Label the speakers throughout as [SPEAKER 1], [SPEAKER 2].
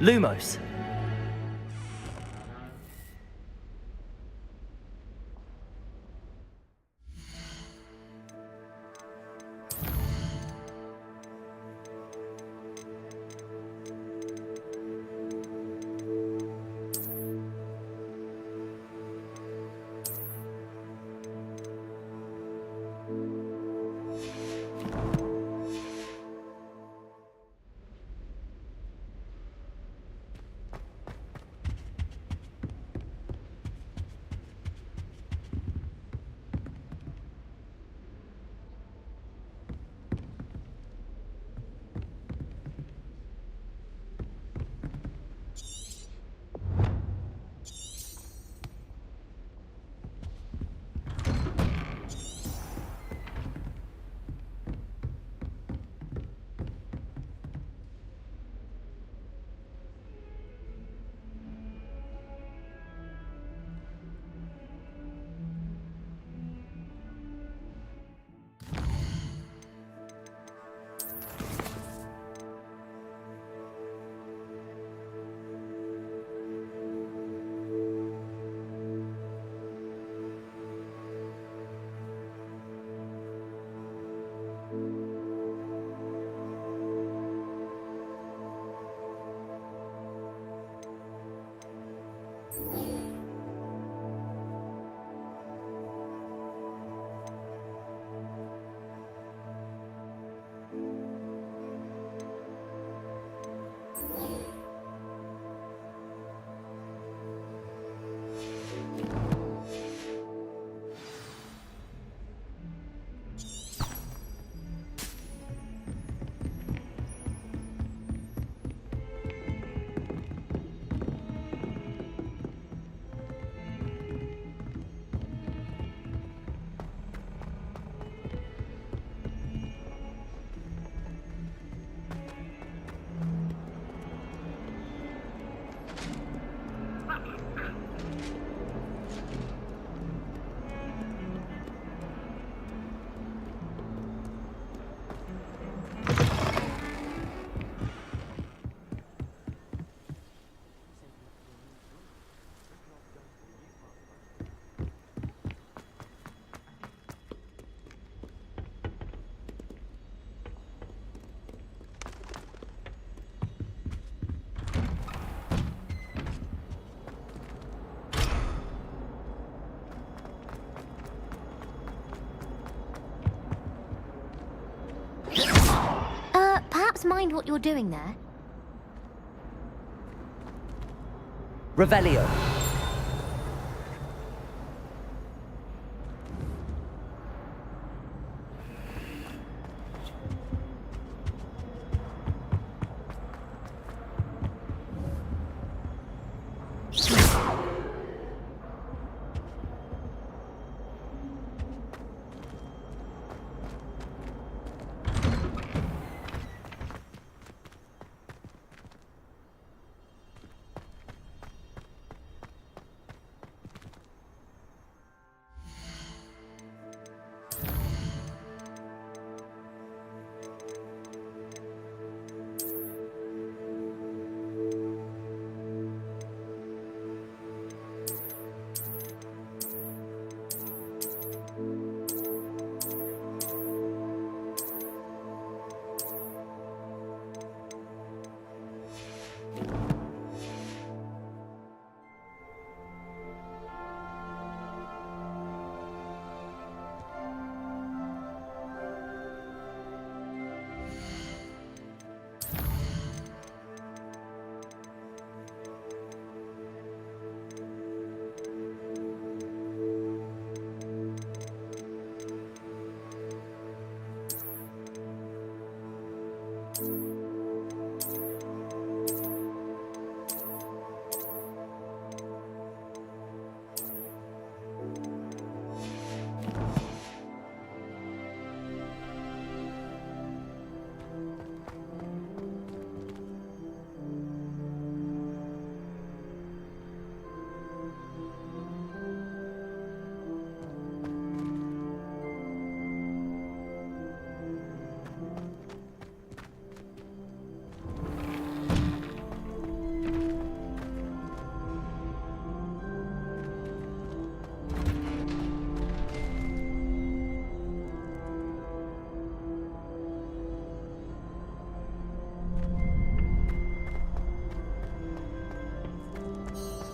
[SPEAKER 1] Lumos.
[SPEAKER 2] Perhaps mind what you're doing there?
[SPEAKER 1] Revelio.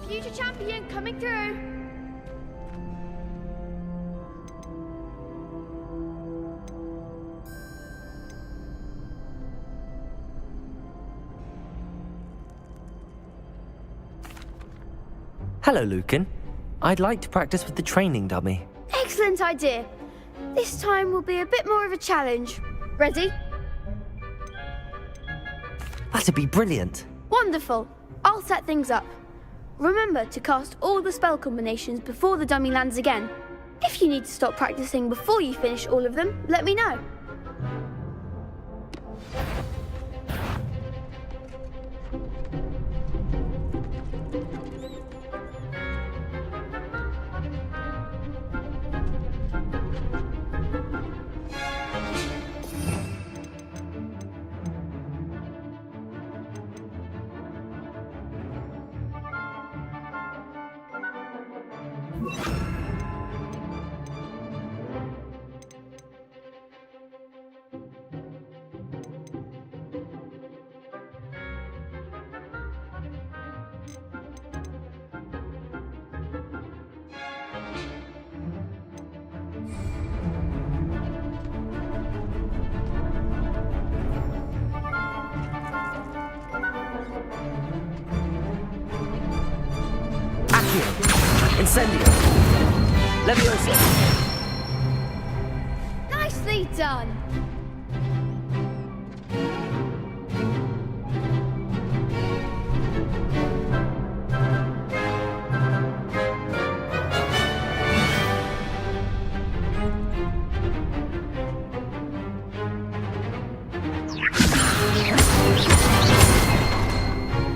[SPEAKER 1] Future champion coming through.
[SPEAKER 3] Hello, Lucan. I'd like to practice with the training dummy.
[SPEAKER 1] Excellent idea. This time will be a bit more of a challenge. Ready?
[SPEAKER 3] That'd be brilliant.
[SPEAKER 1] Wonderful. I'll set things up. Remember to cast all the spell combinations before the dummy lands again. If you need to stop practicing before you finish all of them, let me know.
[SPEAKER 3] Incendio! Levioso!
[SPEAKER 1] Nicely done!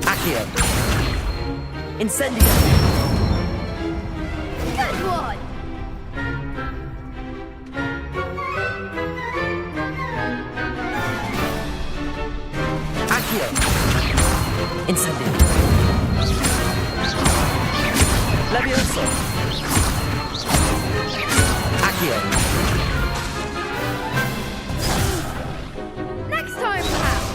[SPEAKER 3] Accio! Incendio!
[SPEAKER 1] Good one!
[SPEAKER 3] Accio! Incendio! Levioso! Accio!
[SPEAKER 1] Next time, perhaps!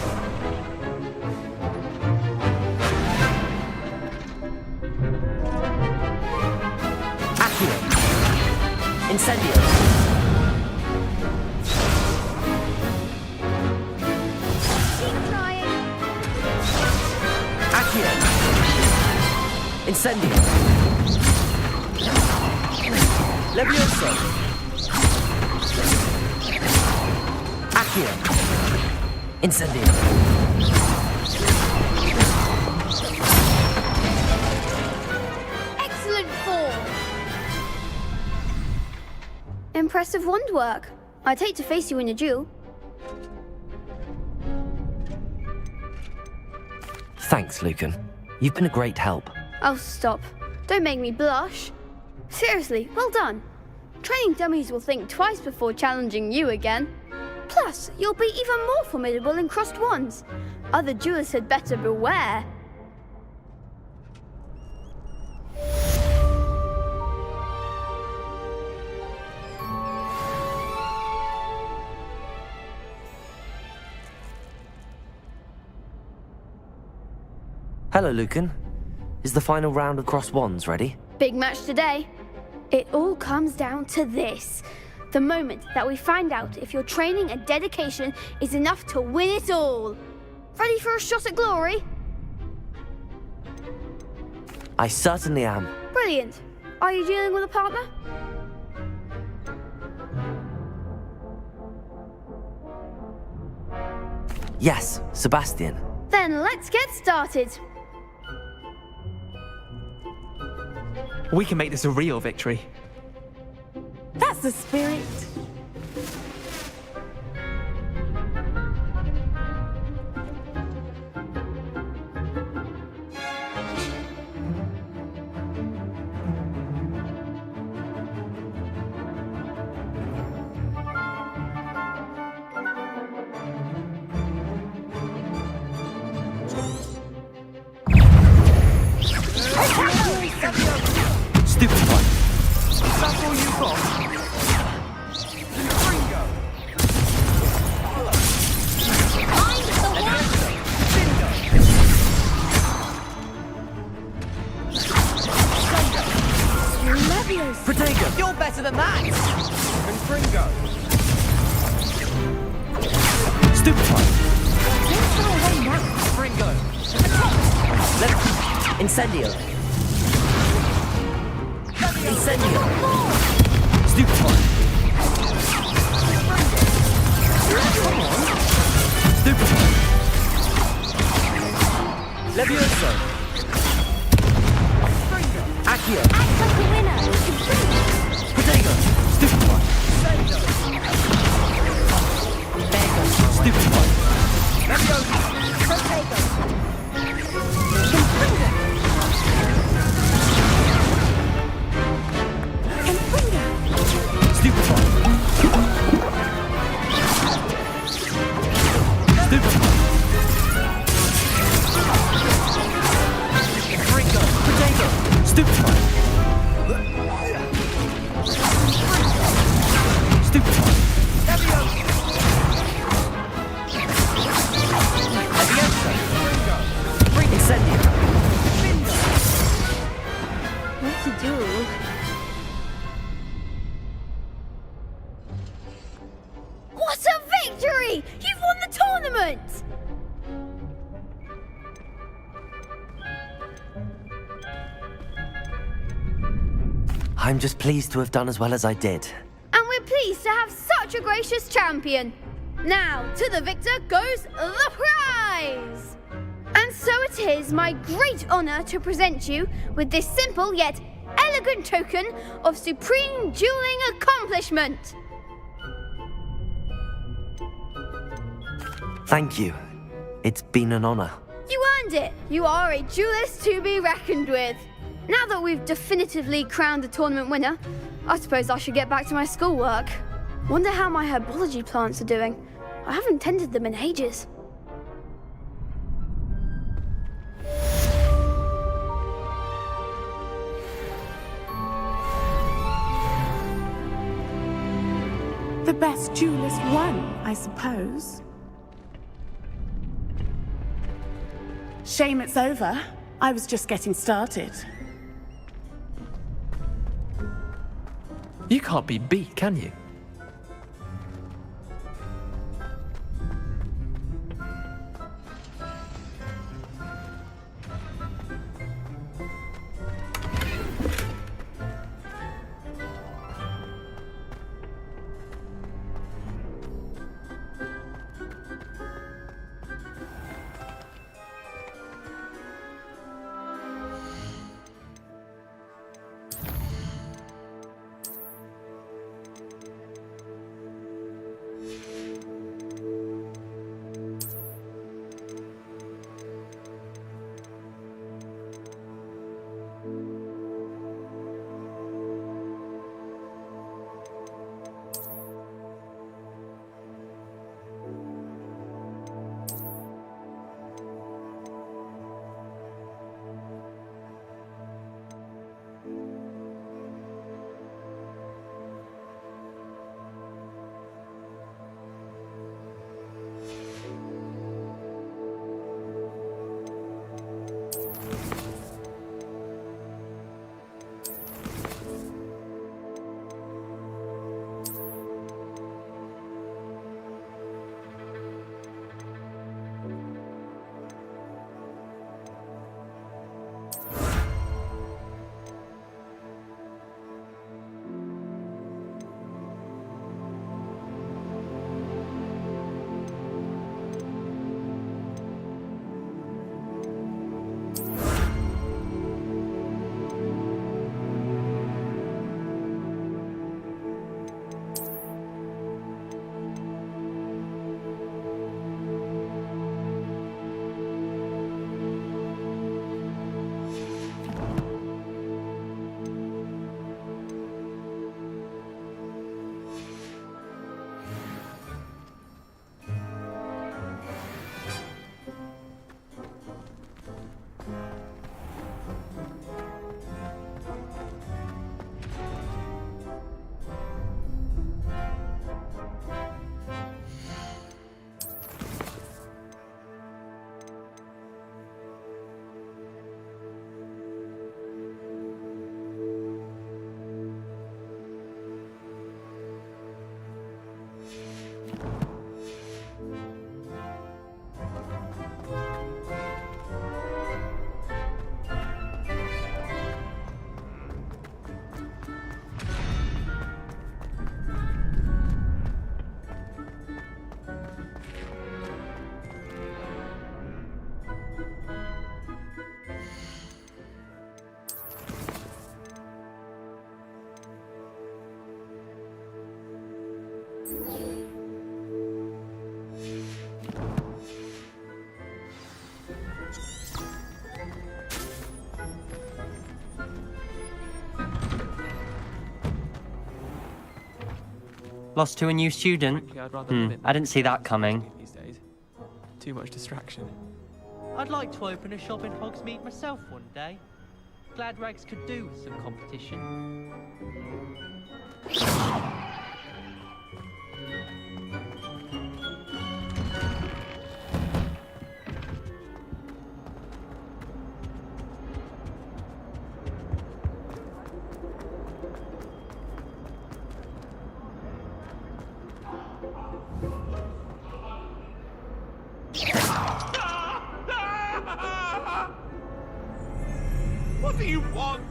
[SPEAKER 3] Accio! Incendio!
[SPEAKER 1] Keep trying!
[SPEAKER 3] Accio! Incendio! Levioso! Accio! Incendio!
[SPEAKER 1] Excellent form! Impressive wand work. I'd hate to face you in a duel.
[SPEAKER 3] Thanks, Lucan. You've been a great help.
[SPEAKER 1] Oh, stop. Don't make me blush. Seriously, well done. Training dummies will think twice before challenging you again. Plus, you'll be even more formidable in crossed wands. Other duelists had better beware.
[SPEAKER 3] Hello, Lucan. Is the final round of crossed wands ready?
[SPEAKER 1] Big match today. It all comes down to this. The moment that we find out if your training and dedication is enough to win it all. Ready for a shot at glory?
[SPEAKER 3] I certainly am.
[SPEAKER 1] Brilliant. Are you dealing with a partner?
[SPEAKER 3] Yes, Sebastian.
[SPEAKER 1] Then let's get started.
[SPEAKER 4] We can make this a real victory.
[SPEAKER 5] That's the spirit.
[SPEAKER 3] Stupid one.
[SPEAKER 4] That's all you got?
[SPEAKER 5] this.
[SPEAKER 3] Protego!
[SPEAKER 6] You're better than that!
[SPEAKER 7] Confringo.
[SPEAKER 3] Stupefy!
[SPEAKER 2] Don't fly away now.
[SPEAKER 6] Fringo!
[SPEAKER 3] Incendio! Incendio! Stupefy! Stupefy! Levioso! Accio!
[SPEAKER 2] Act like a winner.
[SPEAKER 3] Protego! Stupefy! Stupefy! Stupefy! Stupefy! Protego! Stupefy! Stupefy! Incendio!
[SPEAKER 1] What to do? What a victory! You've won the tournament!
[SPEAKER 3] I'm just pleased to have done as well as I did.
[SPEAKER 1] And we're pleased to have such a gracious champion. Now, to the victor goes the prize! And so it is my great honor to present you with this simple yet elegant token of supreme dueling accomplishment.
[SPEAKER 3] Thank you. It's been an honor.
[SPEAKER 1] You earned it. You are a duelist to be reckoned with. Now that we've definitively crowned the tournament winner, I suppose I should get back to my schoolwork. Wonder how my herbology plants are doing. I haven't tended them in ages.
[SPEAKER 5] The best duelist won, I suppose. Shame it's over. I was just getting started.
[SPEAKER 4] You can't be beat, can you?
[SPEAKER 6] Lost to a new student?
[SPEAKER 4] Frankly, I'd rather live in
[SPEAKER 6] I didn't see that coming.
[SPEAKER 4] these days. Too much distraction.
[SPEAKER 6] I'd like to open a shop in Hogsmeade myself one day. Glad Rags could do with some competition.
[SPEAKER 7] What do you want?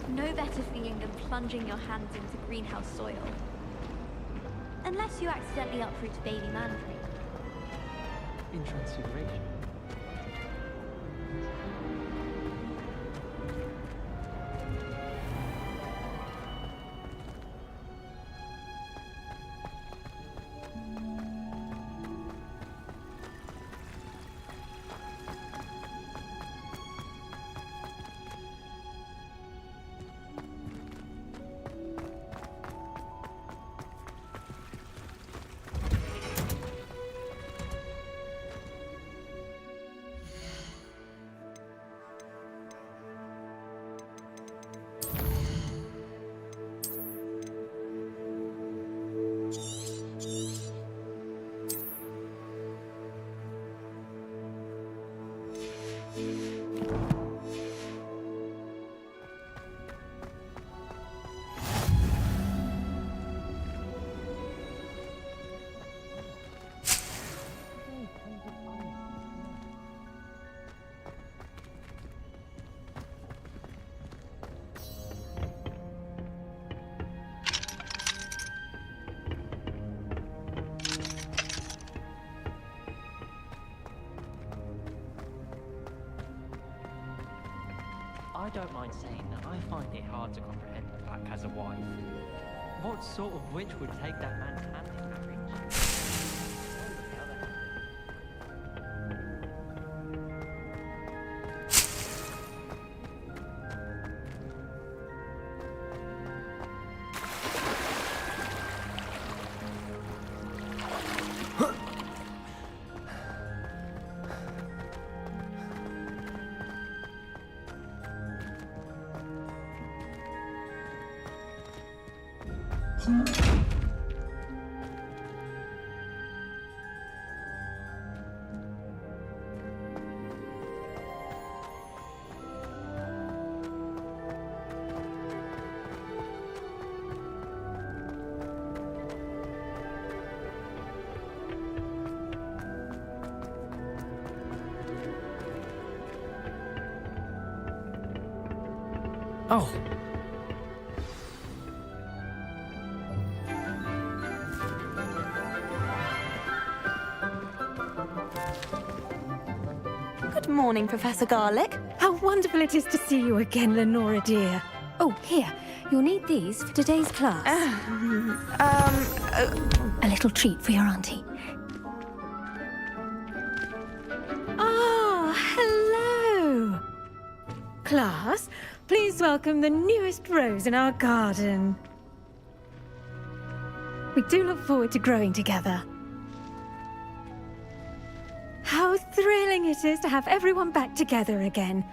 [SPEAKER 2] No better feeling than plunging your hands into greenhouse soil. Unless you accidentally uproot a baby man tree.
[SPEAKER 4] In Transfiguration.
[SPEAKER 6] I don't mind saying that I find it hard to comprehend the fact as a wife. What sort of witch would take that man's hand in marriage?
[SPEAKER 3] Oh,
[SPEAKER 8] Good morning, Professor Garlic. How wonderful it is to see you again, Lenora dear. Oh, here. You'll need these for today's class. A little treat for your auntie. Ah, hello. Class, please welcome the newest rose in our garden. We do look forward to growing together. How thrilling it is to have everyone back together again.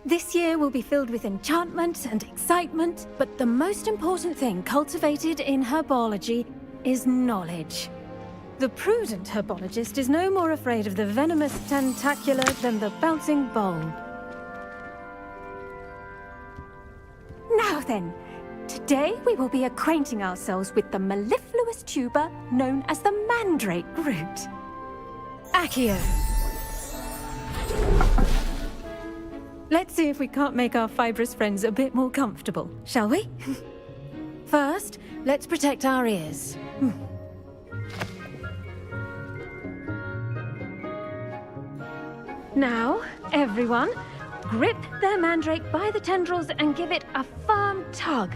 [SPEAKER 8] This year will be filled with enchantment and excitement, but the most important thing cultivated in herbology is knowledge. The prudent herbologist is no more afraid of the venomous tentacular than the bouncing bulb. Now then, today we will be acquainting ourselves with the mellifluous tuber known as the mandrake root. Accio. Let's see if we can't make our fibrous friends a bit more comfortable, shall we? First, let's protect our ears. Now, everyone, grip their mandrake by the tendrils and give it a firm tug.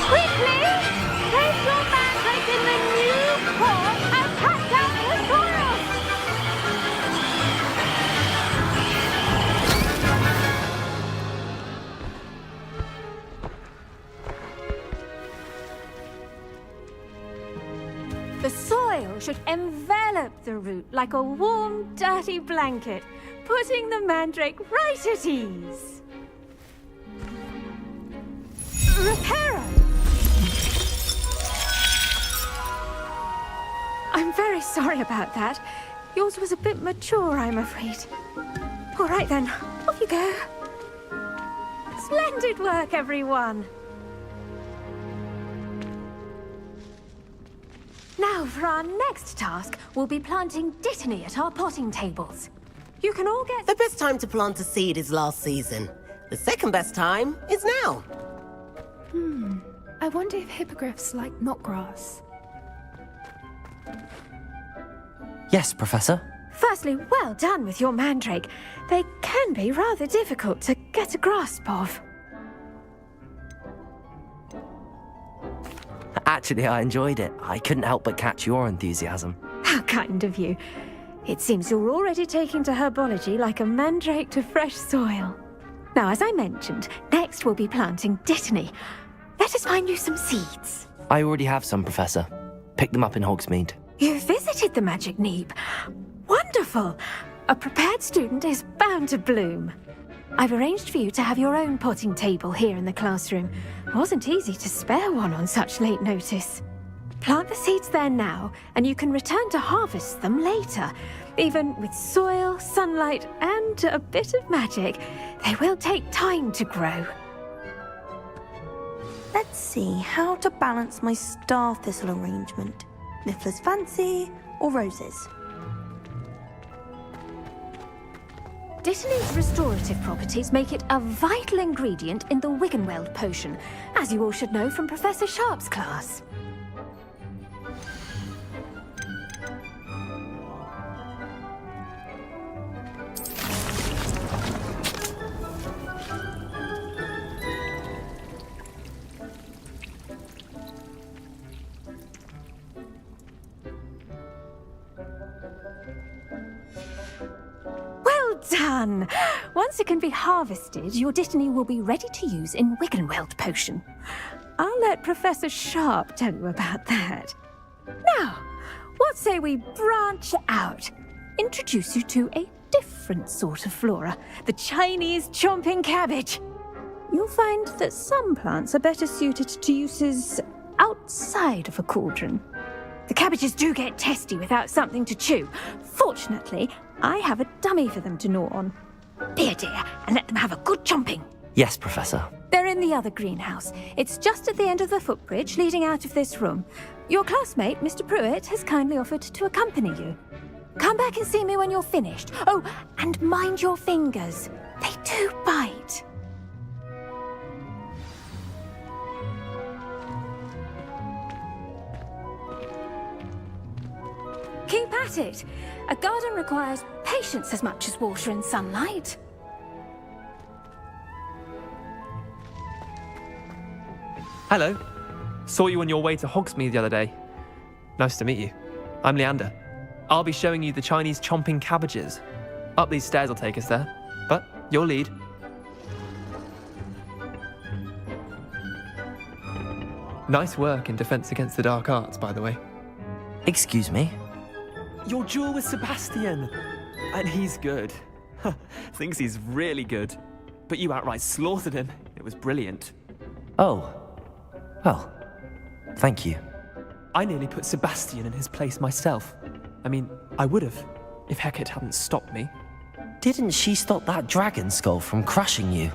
[SPEAKER 1] Quickly! Place your mandrake in the new pot and cut down the soil!
[SPEAKER 8] The soil should envelop the root like a warm, dirty blanket, putting the mandrake right at ease. Reparo! I'm very sorry about that. Yours was a bit mature, I'm afraid. All right then, off you go. Splendid work, everyone! Now, for our next task, we'll be planting dittany at our potting tables. You can all get...
[SPEAKER 9] The best time to plant a seed is last season. The second best time is now.
[SPEAKER 5] I wonder if hippogriffs like knotgrass.
[SPEAKER 3] Yes, Professor.
[SPEAKER 8] Firstly, well done with your mandrake. They can be rather difficult to get a grasp of.
[SPEAKER 3] Actually, I enjoyed it. I couldn't help but catch your enthusiasm.
[SPEAKER 8] How kind of you. It seems you're already taking to herbology like a mandrake to fresh soil. Now, as I mentioned, next we'll be planting dittany. Let us find you some seeds.
[SPEAKER 3] I already have some, Professor. Picked them up in Hogsmeade.
[SPEAKER 8] You visited the Magic Neep. Wonderful! A prepared student is bound to bloom. I've arranged for you to have your own potting table here in the classroom. Wasn't easy to spare one on such late notice. Plant the seeds there now, and you can return to harvest them later. Even with soil, sunlight, and a bit of magic, they will take time to grow.
[SPEAKER 10] Let's see how to balance my star thistle arrangement. Niffler's Fancy or roses?
[SPEAKER 8] Dittany's restorative properties make it a vital ingredient in the Wiggenweld potion, as you all should know from Professor Sharp's class. Done! Once it can be harvested, your dittany will be ready to use in Wiggenweld potion. I'll let Professor Sharp tell you about that. Now, what say we branch out? Introduce you to a different sort of flora, the Chinese chomping cabbage. You'll find that some plants are better suited to uses outside of a cauldron. The cabbages do get testy without something to chew. Fortunately, I have a dummy for them to gnaw on. Dear, and let them have a good chomping.
[SPEAKER 3] Yes, Professor.
[SPEAKER 8] They're in the other greenhouse. It's just at the end of the footbridge leading out of this room. Your classmate, Mr. Pruitt, has kindly offered to accompany you. Come back and see me when you're finished. Oh, and mind your fingers. They do bite. Keep at it. A garden requires patience as much as water and sunlight.
[SPEAKER 4] Hello. Saw you on your way to Hogsmeade the other day. Nice to meet you. I'm Leander. I'll be showing you the Chinese chomping cabbages. Up these stairs will take us there. But Your lead. Nice work in Defense Against the Dark Arts, by the way.
[SPEAKER 3] Excuse me?
[SPEAKER 4] Your duel with Sebastian! And he's good. Thinks he's really good. But you outright slaughtered him. It was brilliant.
[SPEAKER 3] Oh. Well, thank you.
[SPEAKER 4] I nearly put Sebastian in his place myself. I mean, I would have, if Hecate hadn't stopped me.
[SPEAKER 3] Didn't she stop that dragon skull from crushing you?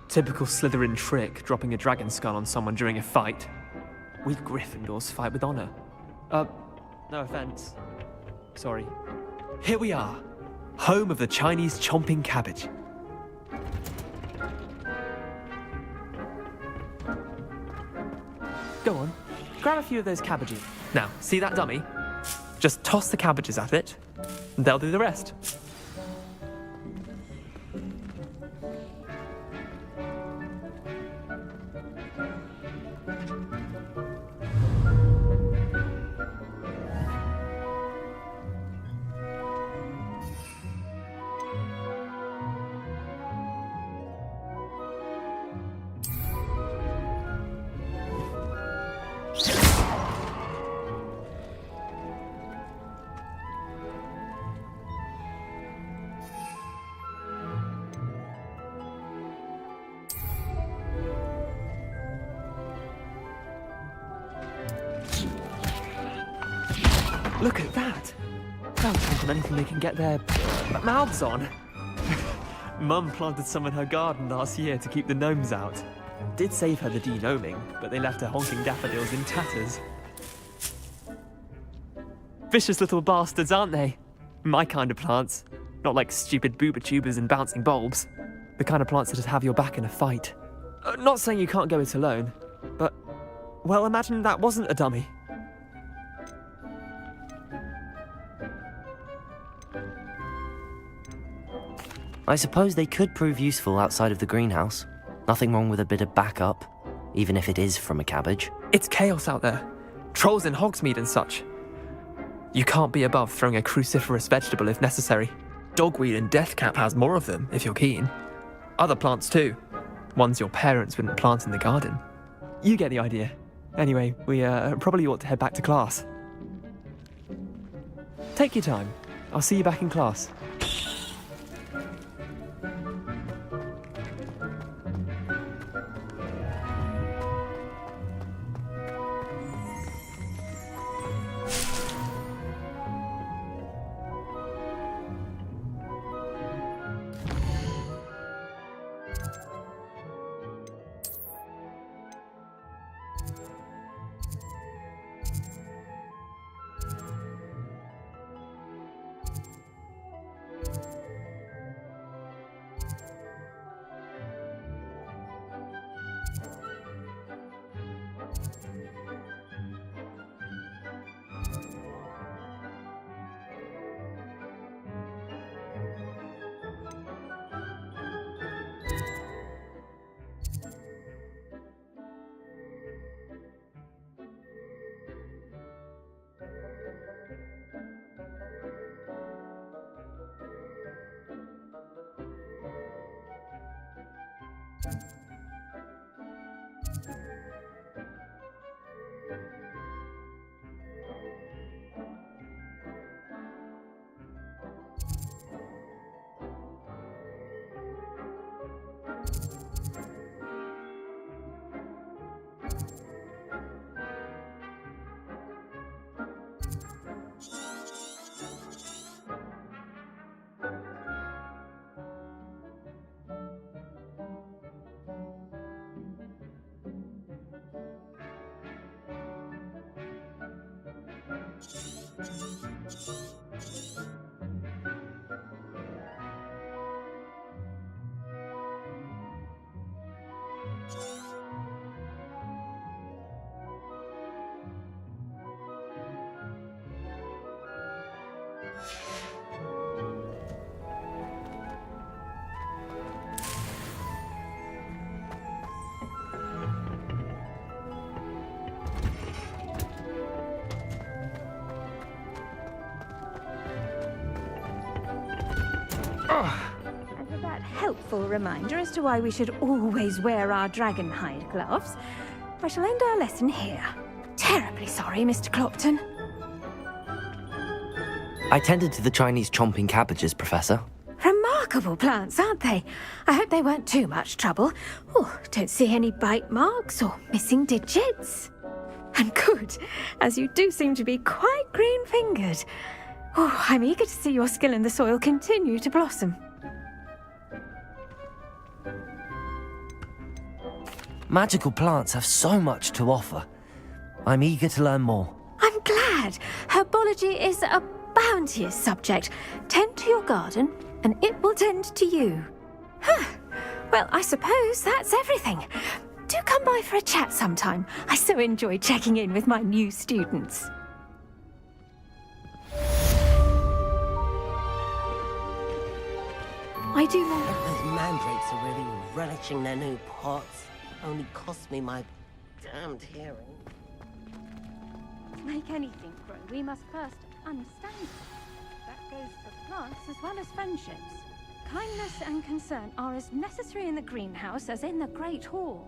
[SPEAKER 4] Typical Slytherin trick, dropping a dragon skull on someone during a fight. We Gryffindors fight with honor. No offense. Sorry. Here we are, home of the Chinese chomping cabbage. Go on, grab a few of those cabbages. Now, see that dummy? Just toss the cabbages at it, and they'll do the rest. Look at that! They'll jump on anything they can get their mouths on. Mum planted some in her garden last year to keep the gnomes out. Did save her the de-gnoming, but they left her honking daffodils in tatters. Vicious little bastards, aren't they? My kind of plants. Not like stupid booba tubers and bouncing bulbs. The kind of plants that just have your back in a fight. Not saying you can't go it alone, but, well, imagine that wasn't a dummy.
[SPEAKER 3] I suppose they could prove useful outside of the greenhouse. Nothing wrong with a bit of backup, even if it is from a cabbage.
[SPEAKER 4] It's chaos out there. Trolls in Hogsmeade and such. You can't be above throwing a cruciferous vegetable if necessary. Dogweed and deathcap has more of them, if you're keen. Other plants too. Ones your parents wouldn't plant in the garden. You get the idea. Anyway, we probably ought to head back to class. Take your time. I'll see you back in class.
[SPEAKER 8] helpful reminder as to why we should always wear our dragonhide gloves, I shall end our lesson here. Terribly sorry, Mr. Clopton.
[SPEAKER 3] I tended to the Chinese chomping cabbages, Professor.
[SPEAKER 8] Remarkable plants, aren't they? I hope they weren't too much trouble. Oh, don't see any bite marks or missing digits. And good, as you do seem to be quite green-fingered. Oh, I'm eager to see your skill in the soil continue to blossom.
[SPEAKER 3] Magical plants have so much to offer. I'm eager to learn more.
[SPEAKER 8] I'm glad. Herbology is a bounteous subject. Tend to your garden, and it will tend to you. Huh. Well, I suppose that's everything. Do come by for a chat sometime. I so enjoy checking in with my new students. I do know.
[SPEAKER 9] Those mandrakes are really relishing their new pots. Only cost me my damned hearing.
[SPEAKER 8] To make anything grow, we must first understand it. That goes for plants as well as friendships. Kindness and concern are as necessary in the greenhouse as in the Great Hall.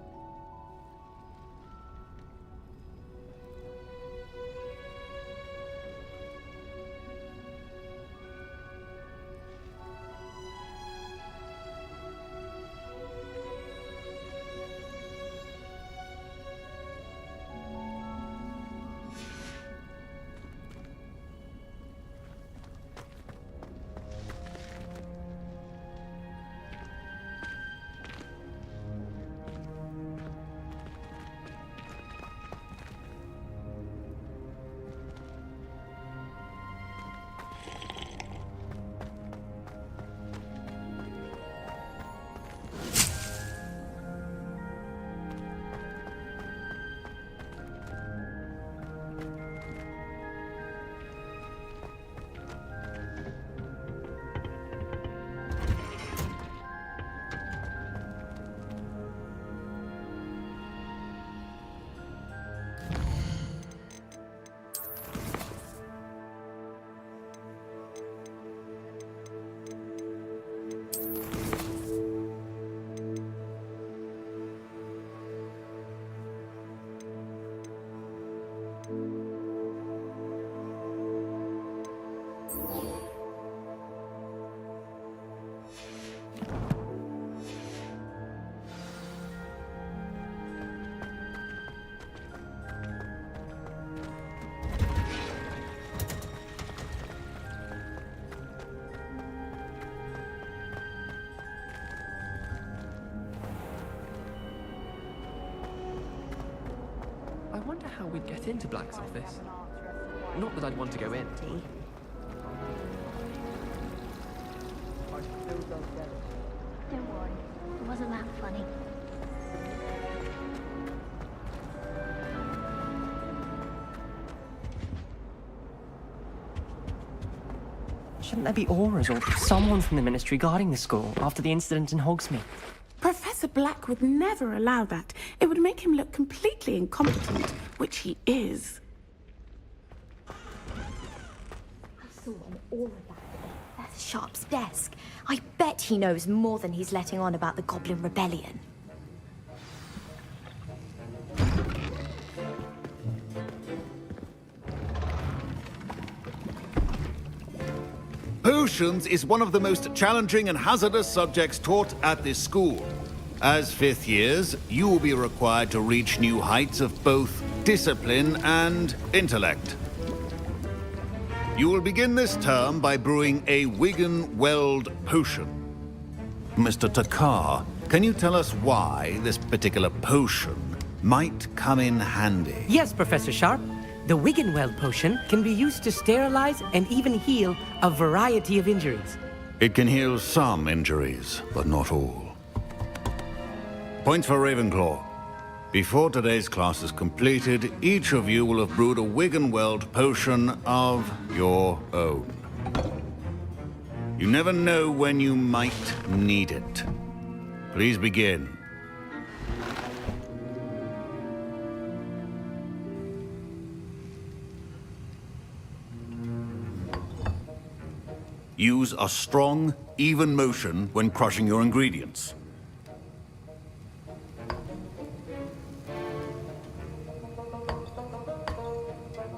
[SPEAKER 4] I wonder how we'd get into Black's office. Not that I'd want to go in.
[SPEAKER 2] Don't worry, it wasn't that funny.
[SPEAKER 6] Shouldn't there be auras or someone from the Ministry guarding the school after the incident in Hogsmeade?
[SPEAKER 5] Professor Black would never allow that. It would make him look completely incompetent, which he is.
[SPEAKER 1] I saw an aura back at Professor Sharp's desk. I bet he knows more than he's letting on about the Goblin Rebellion.
[SPEAKER 7] Potions is one of the most challenging and hazardous subjects taught at this school. As fifth years, you will be required to reach new heights of both discipline and intellect. You will begin this term by brewing a Wigan-Weld potion. Mr. Takar, can you tell us why this particular potion might come in handy?
[SPEAKER 11] Yes, Professor Sharp. The Wiggenweld potion can be used to sterilize and even heal a variety of injuries.
[SPEAKER 7] It can heal some injuries, but not all. Points for Ravenclaw. Before today's class is completed, each of you will have brewed a Wiggenweld potion of your own. You never know when you might need it. Please begin. Use a strong, even motion when crushing your ingredients.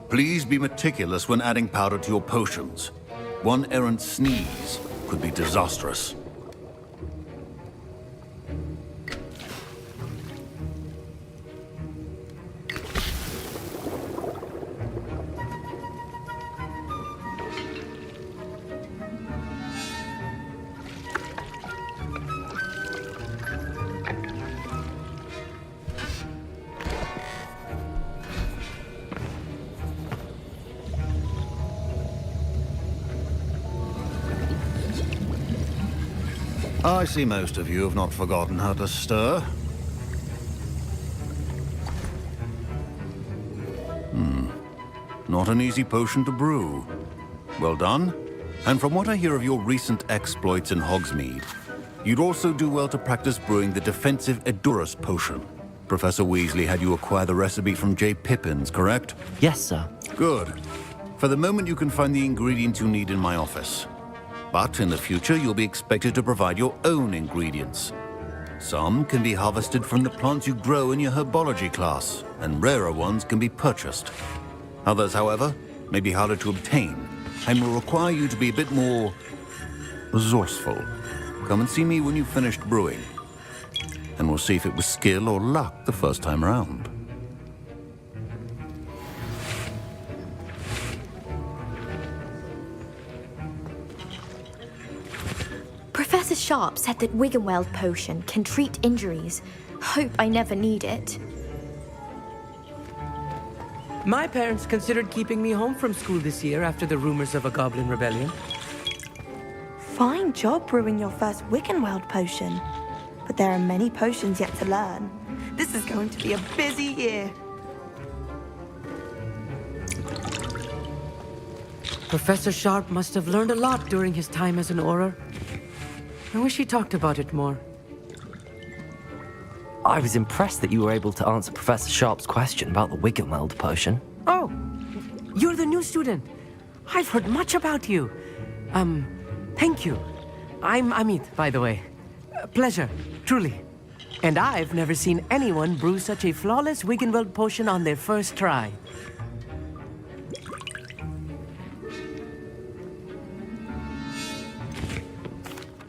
[SPEAKER 7] Please be meticulous when adding powder to your potions. One errant sneeze could be disastrous. I see most of you have not forgotten how to stir. Not an easy potion to brew. Well done. And from what I hear of your recent exploits in Hogsmeade, you'd also do well to practice brewing the defensive Edurus potion. Professor Weasley had you acquire the recipe from J. Pippin's, correct?
[SPEAKER 3] Yes, sir.
[SPEAKER 7] Good. For the moment, you can find the ingredients you need in my office. But in the future, you'll be expected to provide your own ingredients. Some can be harvested from the plants you grow in your herbology class, and rarer ones can be purchased. Others, however, may be harder to obtain, and will require you to be a bit more resourceful. Come and see me when you've finished brewing, and we'll see if it was skill or luck the first time around.
[SPEAKER 12] Professor Sharp said that Wiggenweld potion can treat injuries. Hope I never need it.
[SPEAKER 11] My parents considered keeping me home from school this year after the rumors of a goblin rebellion.
[SPEAKER 10] Fine job brewing your first Wiggenweld potion. But there are many potions yet to learn. This is going to be a busy year.
[SPEAKER 11] Professor Sharp must have learned a lot during his time as an Auror. I wish he talked about it more.
[SPEAKER 3] I was impressed that you were able to answer Professor Sharp's question about the Wiggenweld potion.
[SPEAKER 11] Oh, you're the new student. I've heard much about you. Thank you. I'm Amit, by the way. Pleasure, truly. And I've never seen anyone brew such a flawless Wiggenweld potion on their first try.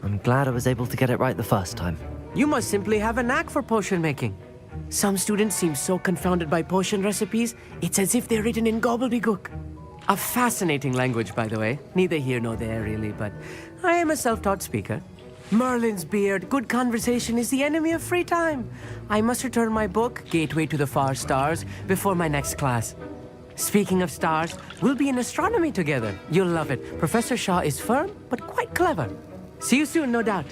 [SPEAKER 3] I'm glad I was able to get it right the first time.
[SPEAKER 11] You must simply have a knack for potion making. Some students seem so confounded by potion recipes, it's as if they're written in gobbledygook. A fascinating language, by the way. Neither here nor there, really, but I am a self-taught speaker. Merlin's beard, good conversation is the enemy of free time. I must return my book, Gateway to the Far Stars, before my next class. Speaking of stars, we'll be in astronomy together. You'll love it. Professor Shaw is firm, but quite clever. See you soon, no doubt.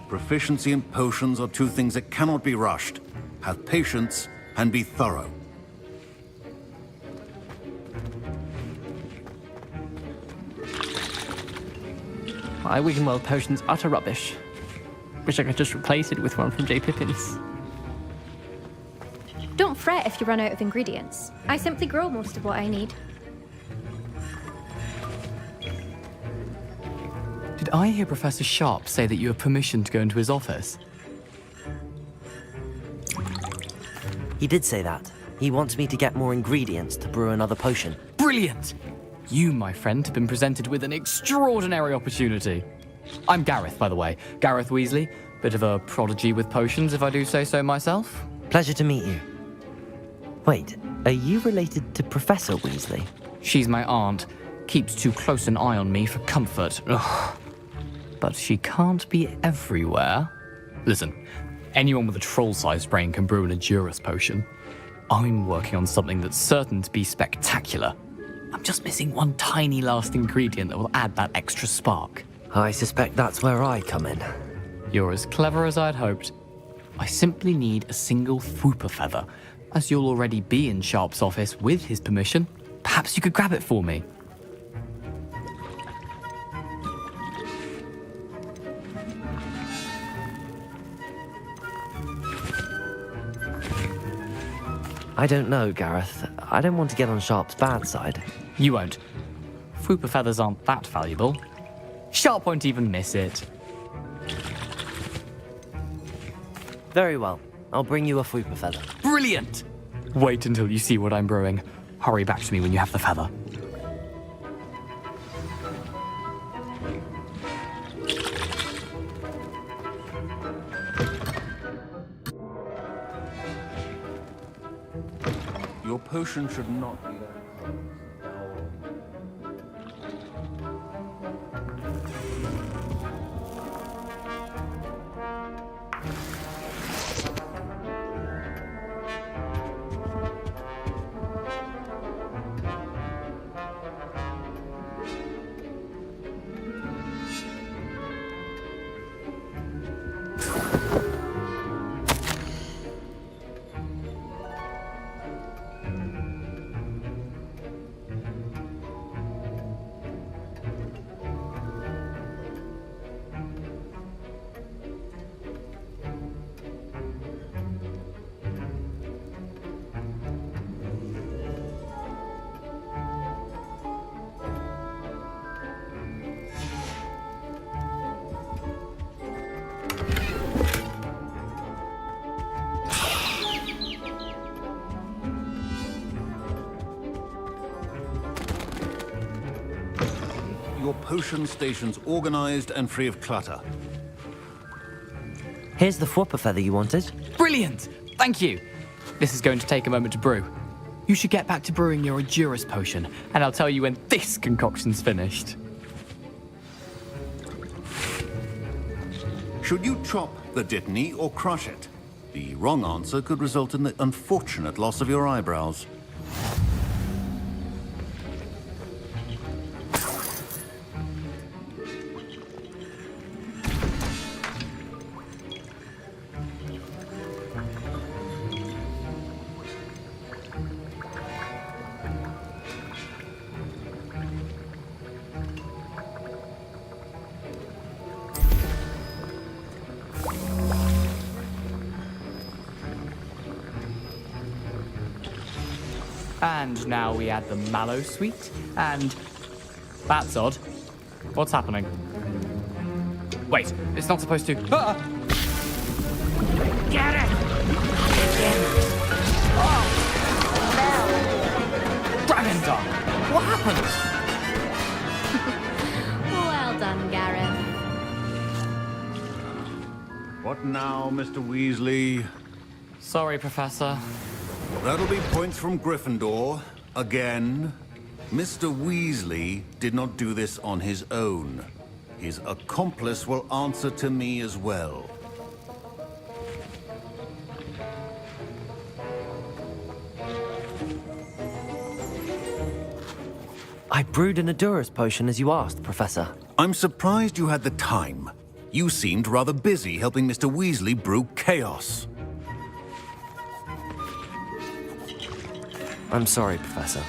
[SPEAKER 7] Proficiency in potions are two things that cannot be rushed. Have patience and be thorough.
[SPEAKER 6] My Wiggenweld potion's utter rubbish. Wish I could just replace it with one from J. Pippin's.
[SPEAKER 2] Don't fret if you run out of ingredients. I simply grow most of what I need.
[SPEAKER 13] Did I hear Professor Sharp say that you have permission to go into his office?
[SPEAKER 3] He did say that. He wants me to get more ingredients to brew another potion.
[SPEAKER 13] Brilliant! You, my friend, have been presented with an extraordinary opportunity. I'm Gareth, by the way. Gareth Weasley. Bit of a prodigy with potions, if I do say so myself.
[SPEAKER 3] Pleasure to meet you. Wait, are you related to Professor Weasley?
[SPEAKER 13] She's my aunt. Keeps too close an eye on me for comfort. Ugh. But she can't be everywhere. Listen, anyone with a troll-sized brain can brew an Edurus potion. I'm working on something that's certain to be spectacular. I'm just missing one tiny last ingredient that will add that extra spark.
[SPEAKER 3] I suspect that's where I come in.
[SPEAKER 13] You're as clever as I'd hoped. I simply need a single Fwooper feather. As you'll already be in Sharp's office with his permission, perhaps you could grab it for me.
[SPEAKER 3] I don't know, Gareth. I don't want to get on Sharp's bad side.
[SPEAKER 13] You won't. Fwooper feathers aren't that valuable. Sharp won't even miss it.
[SPEAKER 3] Very well. I'll bring you a Fwooper feather.
[SPEAKER 13] Brilliant! Wait until you see what I'm brewing. Hurry back to me when you have the feather.
[SPEAKER 7] Your potion should not be that. Your potion station's organized and free of clutter.
[SPEAKER 3] Here's the Fwooper feather you wanted.
[SPEAKER 13] Brilliant! Thank you! This is going to take a moment to brew. You should get back to brewing your Edurus potion, and I'll tell you when this concoction's finished.
[SPEAKER 7] Should you chop the Dittany or crush it? The wrong answer could result in the unfortunate loss of your eyebrows.
[SPEAKER 13] And now we add the mallow sweet, and... That's odd. What's happening? Wait, it's not supposed to... Ah!
[SPEAKER 8] Get it!
[SPEAKER 13] Dragon Dog! What happened?
[SPEAKER 2] Well done, Gareth.
[SPEAKER 7] What now, Mr. Weasley?
[SPEAKER 13] Sorry, Professor.
[SPEAKER 7] That'll be points from Gryffindor. Again. Mr. Weasley did not do this on his own. His accomplice will answer to me as well.
[SPEAKER 3] I brewed an Edurus potion as you asked, Professor.
[SPEAKER 7] I'm surprised you had the time. You seemed rather busy helping Mr. Weasley brew chaos.
[SPEAKER 3] I'm sorry, Professor.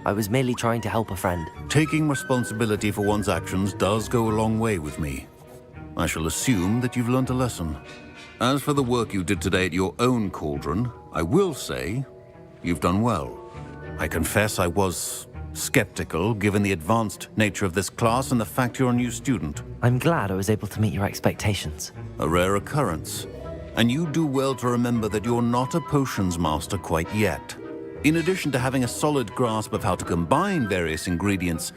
[SPEAKER 3] I was merely trying to help a friend.
[SPEAKER 7] Taking responsibility for one's actions does go a long way with me. I shall assume that you've learnt a lesson. As for the work you did today at your own cauldron, I will say you've done well. I confess I was skeptical given the advanced nature of this class and the fact you're a new student.
[SPEAKER 3] I'm glad I was able to meet your expectations.
[SPEAKER 7] A rare occurrence. And you do well to remember that you're not a potions master quite yet. In addition to having a solid grasp of how to combine various ingredients,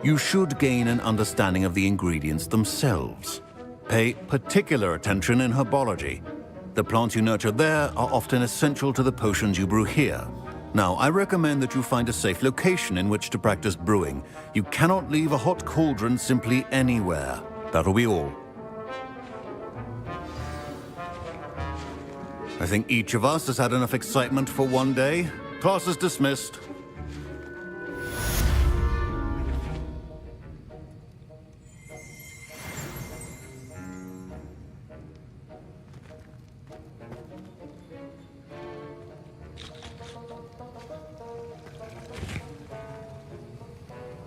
[SPEAKER 7] you should gain an understanding of the ingredients themselves. Pay particular attention in herbology. The plants you nurture there are often essential to the potions you brew here. Now, I recommend that you find a safe location in which to practice brewing. You cannot leave a hot cauldron simply anywhere. That'll be all. I think each of us has had enough excitement for one day. Class is dismissed.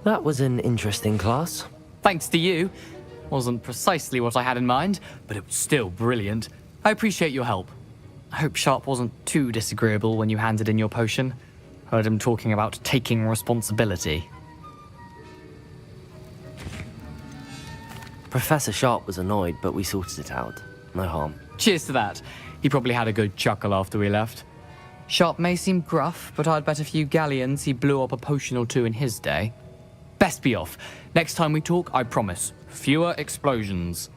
[SPEAKER 3] That was an interesting class.
[SPEAKER 13] Thanks to you. Wasn't precisely what I had in mind, but it was still brilliant. I appreciate your help. I hope Sharp wasn't too disagreeable when you handed in your potion. Heard him talking about taking responsibility.
[SPEAKER 3] Professor Sharp was annoyed, but we sorted it out. No harm.
[SPEAKER 13] Cheers to that. He probably had a good chuckle after we left. Sharp may seem gruff, but I'd bet a few galleons he blew up a potion or two in his day. Best be off. Next time we talk, I promise. Fewer explosions.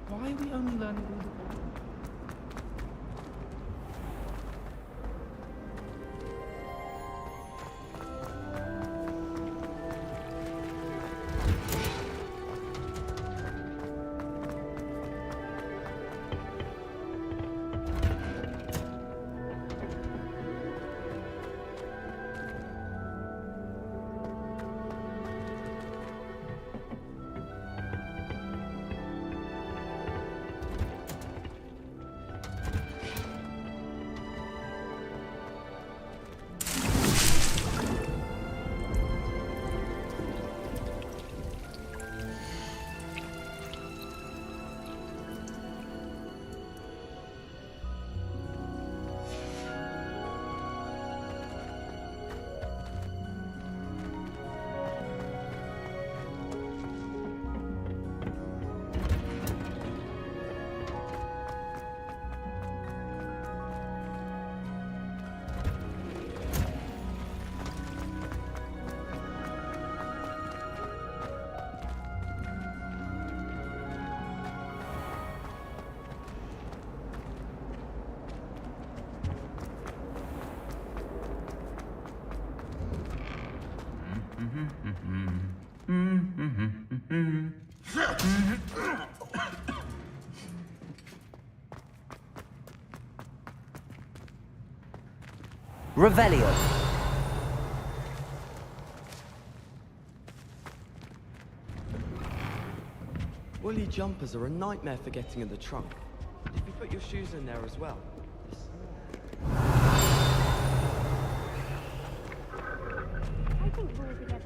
[SPEAKER 4] Why are we only learning all the...
[SPEAKER 11] Revelio.
[SPEAKER 14] Woolly jumpers are a nightmare for getting in the trunk. If you put your shoes in there as well.
[SPEAKER 2] I think we'll be able to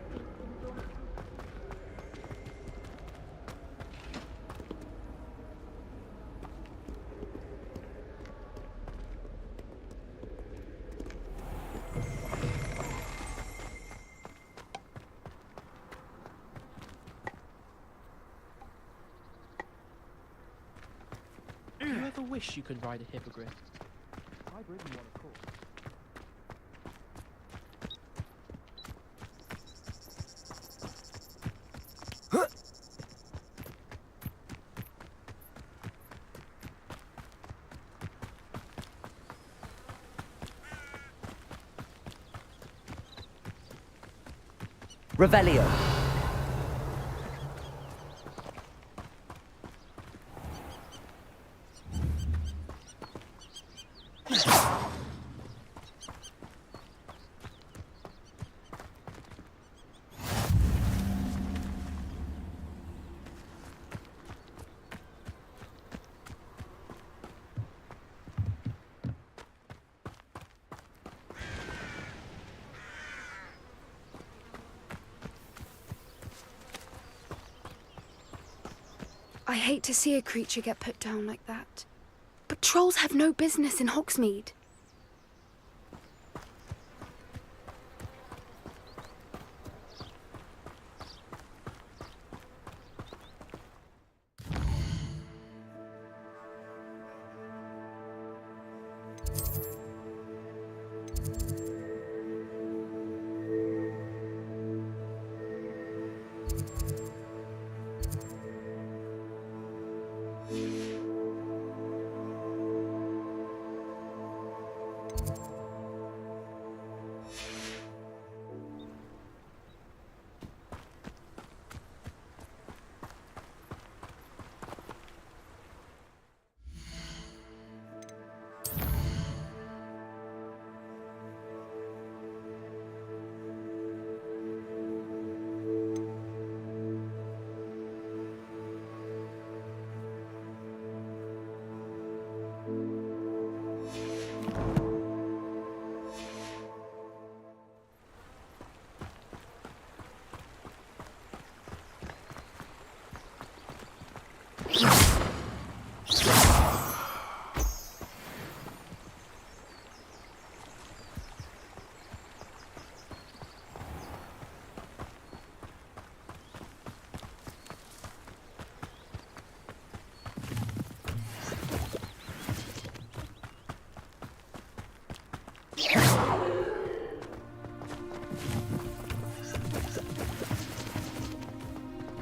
[SPEAKER 6] ever wish you could ride a hippogriff? I've ridden one, of course.
[SPEAKER 3] Revelio.
[SPEAKER 1] I hate to see a creature get put down like that. But trolls have no business in Hogsmeade.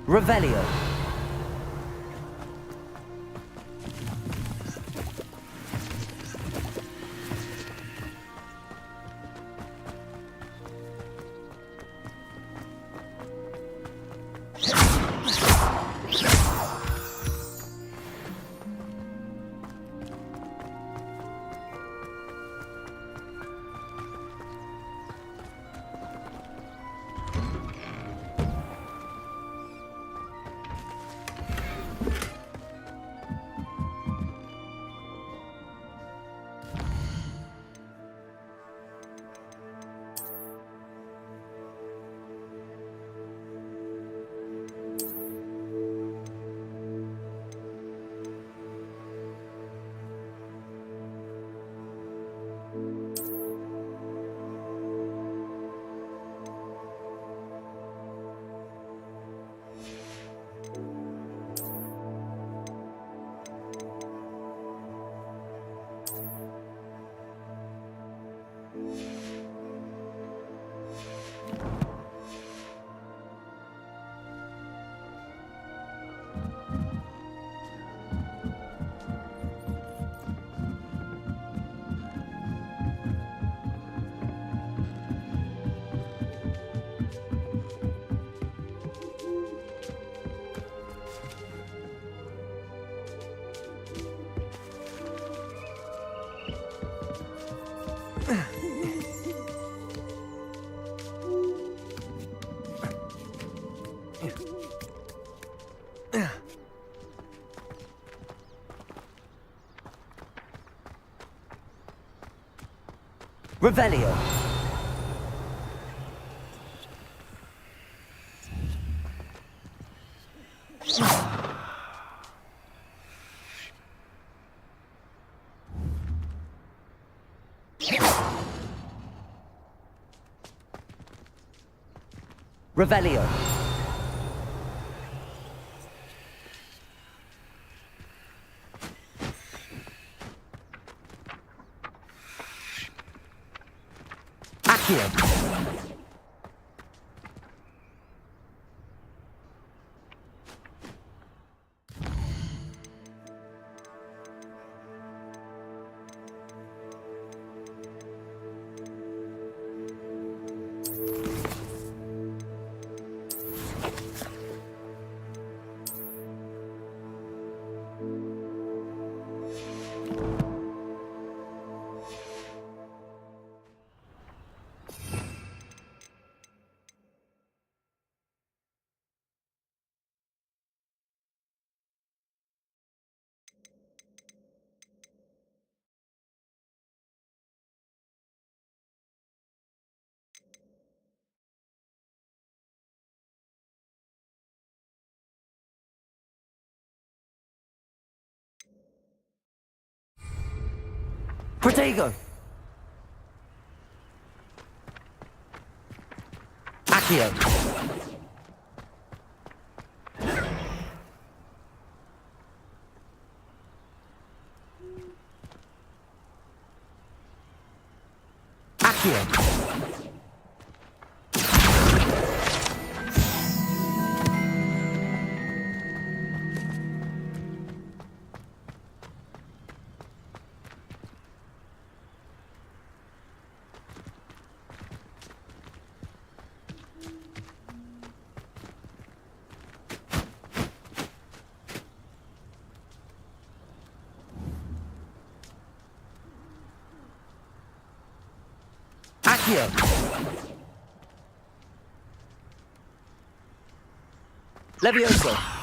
[SPEAKER 1] Revelio. Revelio. Revelio.
[SPEAKER 11] Accio. Protego. Accio. Accio. Accio. Levioso.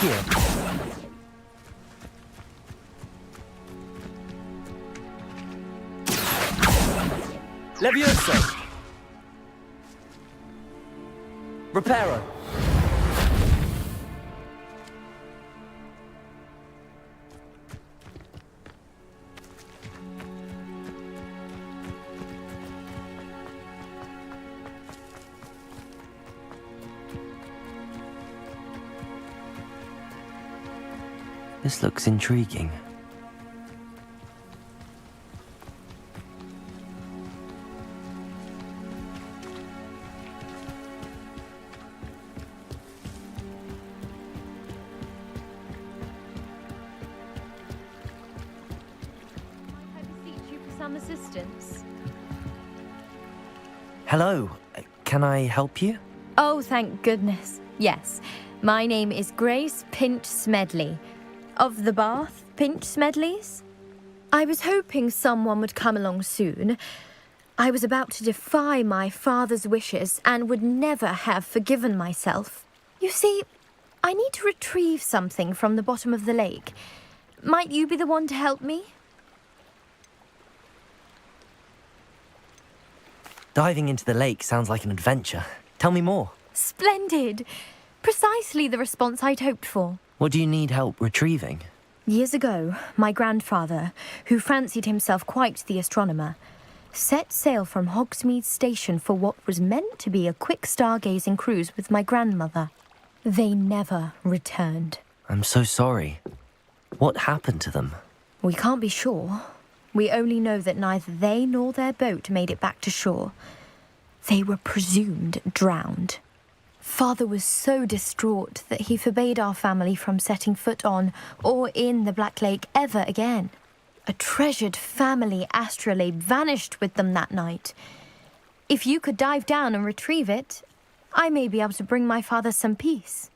[SPEAKER 3] you.
[SPEAKER 11] Levioso! Reparo!
[SPEAKER 3] This looks intriguing.
[SPEAKER 8] I beseech you for some assistance.
[SPEAKER 3] Hello, can I help you?
[SPEAKER 8] Oh, thank goodness. Yes. My name is Grace Pinch Smedley. Of the Bath Pinch Smedleys? I was hoping someone would come along soon. I was about to defy my father's wishes and would never have forgiven myself. You see, I need to retrieve something from the bottom of the lake. Might you be the one to help me?
[SPEAKER 3] Diving into the lake sounds like an adventure. Tell me more.
[SPEAKER 8] Splendid! Precisely the response I'd hoped for.
[SPEAKER 3] What do you need help retrieving?
[SPEAKER 8] Years ago, my grandfather, who fancied himself quite the astronomer, set sail from Hogsmeade Station for what was meant to be a quick stargazing cruise with my grandmother. They never returned.
[SPEAKER 3] I'm so sorry. What happened to them?
[SPEAKER 8] We can't be sure. We only know that neither they nor their boat made it back to shore. They were presumed drowned. Father was so distraught that he forbade our family from setting foot on or in the Black Lake ever again. A treasured family astrolabe vanished with them that night. If you could dive down and retrieve it, I may be able to bring my father some peace.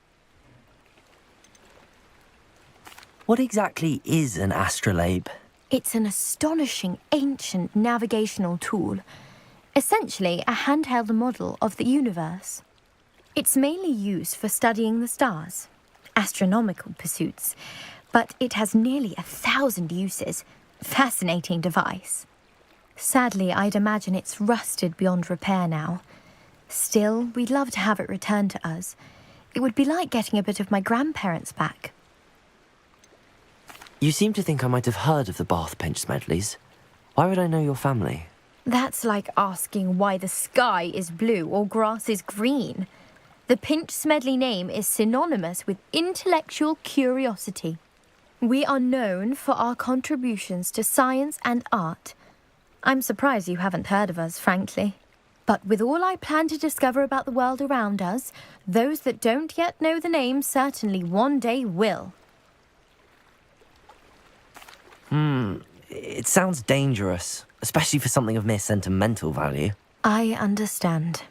[SPEAKER 3] What exactly is an astrolabe?
[SPEAKER 8] It's an astonishing ancient navigational tool, essentially a handheld model of the universe. It's mainly used for studying the stars, astronomical pursuits, but it has nearly 1,000 uses. Fascinating device. Sadly, I'd imagine it's rusted beyond repair now. Still, we'd love to have it returned to us. It would be like getting a bit of my grandparents back.
[SPEAKER 3] You seem to think I might have heard of the Bath Pinch Smedleys. Why would I know your family?
[SPEAKER 8] That's like asking why the sky is blue or grass is green. The Pinch Smedley name is synonymous with intellectual curiosity. We are known for our contributions to science and art. I'm surprised you haven't heard of us, frankly. But with all I plan to discover about the world around us, those that don't yet know the name certainly one day will.
[SPEAKER 3] It sounds dangerous, especially for something of mere sentimental value.
[SPEAKER 8] I understand.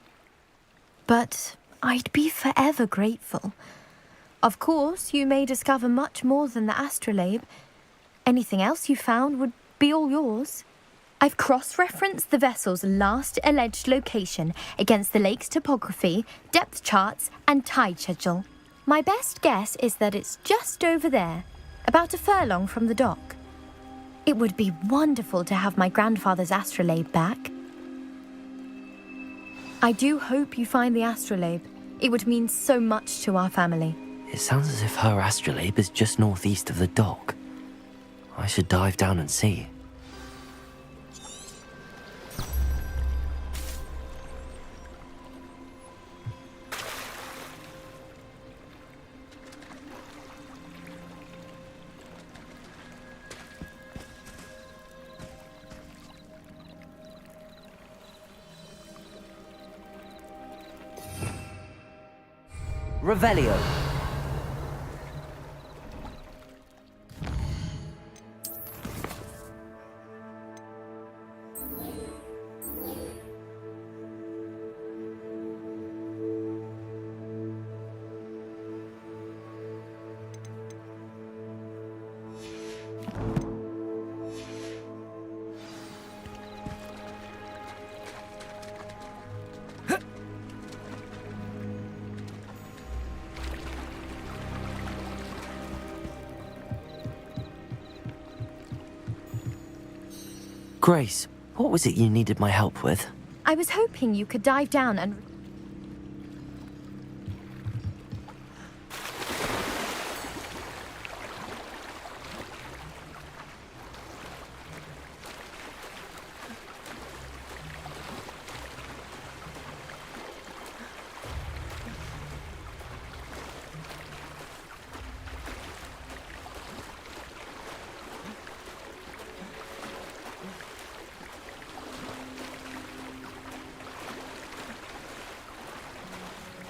[SPEAKER 8] But I'd be forever grateful. Of course, you may discover much more than the astrolabe. Anything else you found would be all yours. I've cross-referenced the vessel's last alleged location against the lake's topography, depth charts, and tide schedule. My best guess is that it's just over there, about a furlong from the dock. It would be wonderful to have my grandfather's astrolabe back. I do hope you find the astrolabe. It would mean so much to our family.
[SPEAKER 3] It sounds as if her astrolabe is just northeast of the dock. I should dive down and see. Revelio. Grace, what was it you needed my help with?
[SPEAKER 12] I was hoping you could dive down and...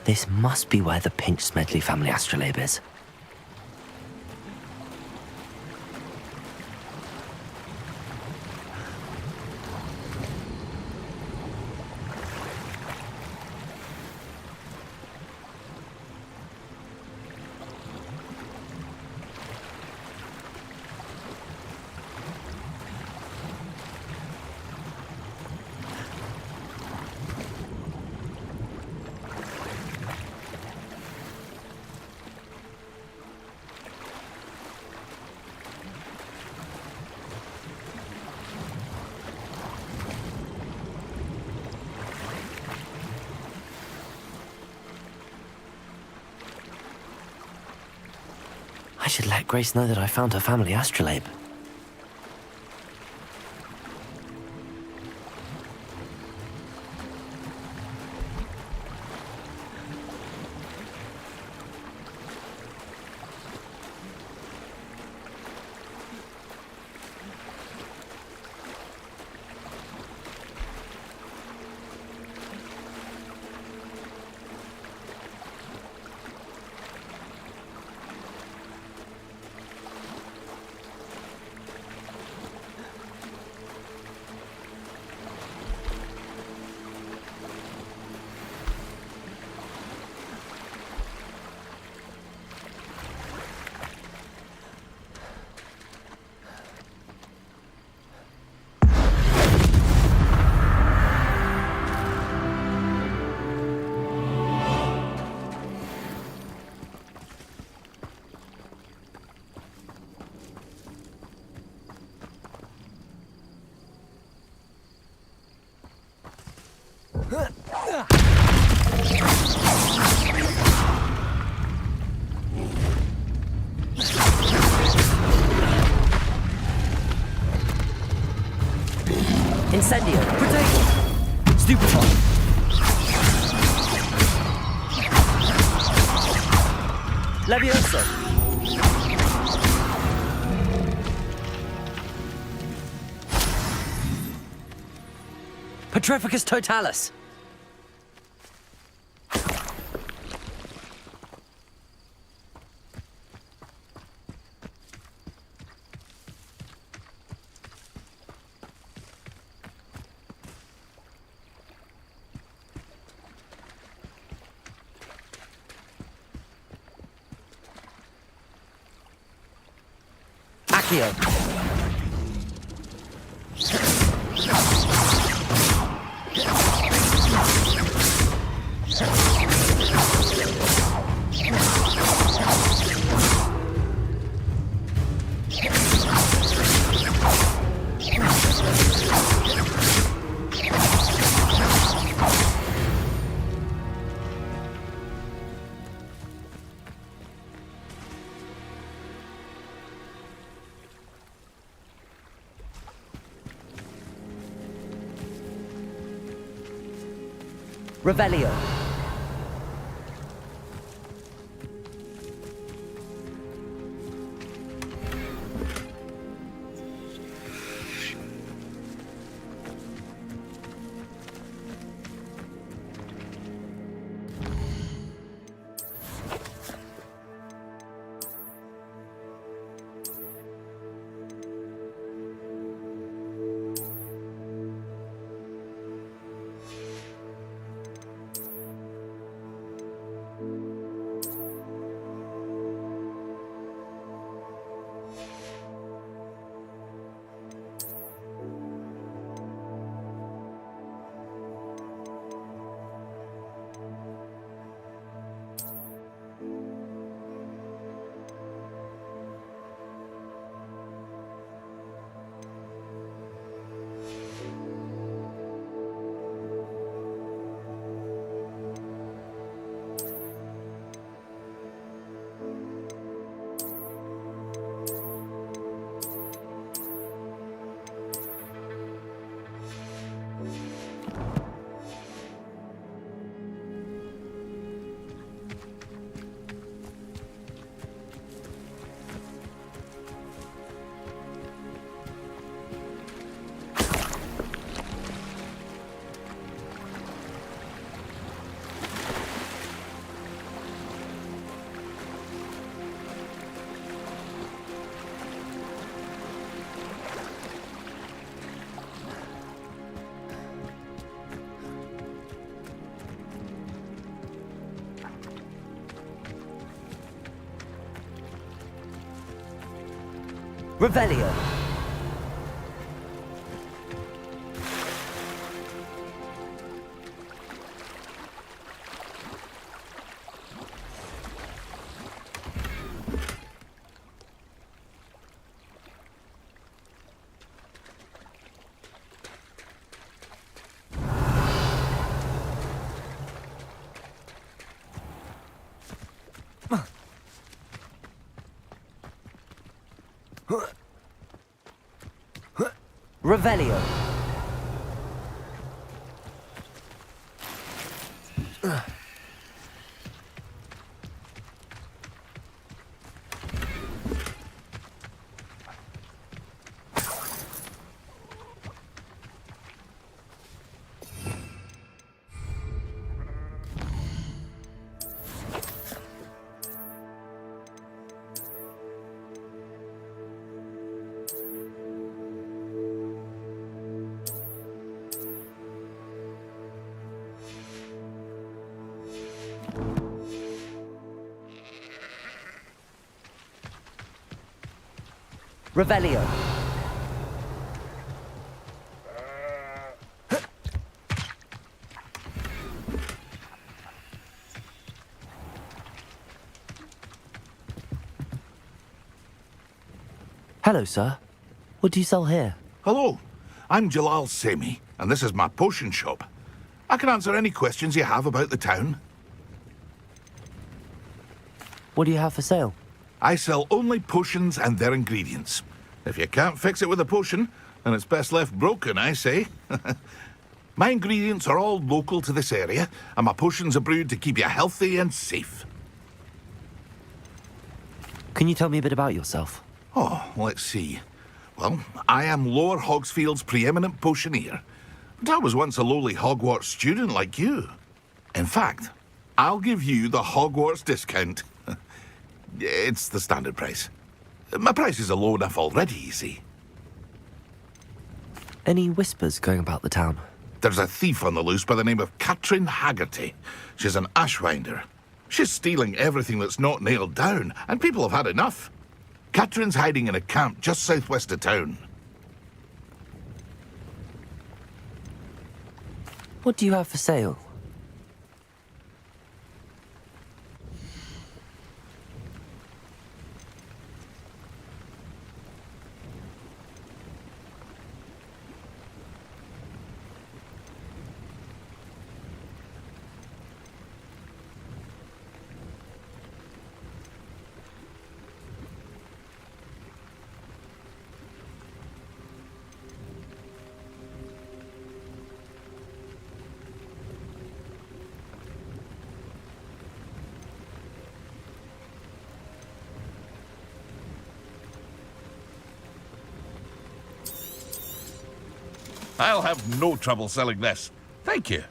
[SPEAKER 3] This must be where the Pinch Smedley family astrolabe is. I should let Grace know that I found her family astrolabe. Incendio! Protect! Stupefy! Levioso! Petrificus Totalis! Accio. Revelio. Revelio. Revelio. Revelio. Hello, sir. What do you sell here?
[SPEAKER 15] Hello, I'm Jalal Semi, and this is my potion shop. I can answer any questions you have about the town.
[SPEAKER 3] What do you have for sale?
[SPEAKER 15] I sell only potions and their ingredients. If you can't fix it with a potion, then it's best left broken, I say. My ingredients are all local to this area, and my potions are brewed to keep you healthy and safe.
[SPEAKER 3] Can you tell me a bit about yourself?
[SPEAKER 15] Oh, let's see. Well, I am Lower Hogsfield's preeminent potioneer. But I was once a lowly Hogwarts student like you. In fact, I'll give you the Hogwarts discount. It's the standard price. My prices are low enough already, you see.
[SPEAKER 3] Any whispers going about the town?
[SPEAKER 15] There's a thief on the loose by the name of Katrin Haggerty. She's an ashwinder. She's stealing everything that's not nailed down, and people have had enough. Katrin's hiding in a camp just southwest of town.
[SPEAKER 3] What do you have for sale?
[SPEAKER 15] I'll have no trouble selling this. Thank you.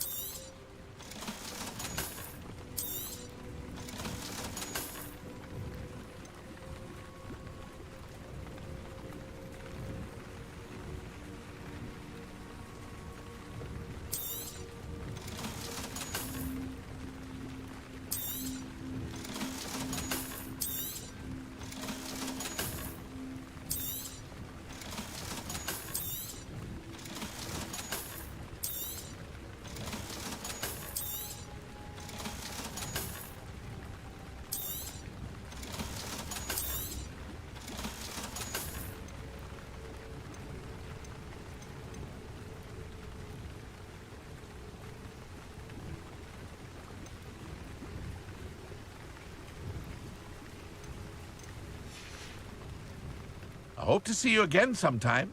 [SPEAKER 15] I hope to see you again sometime.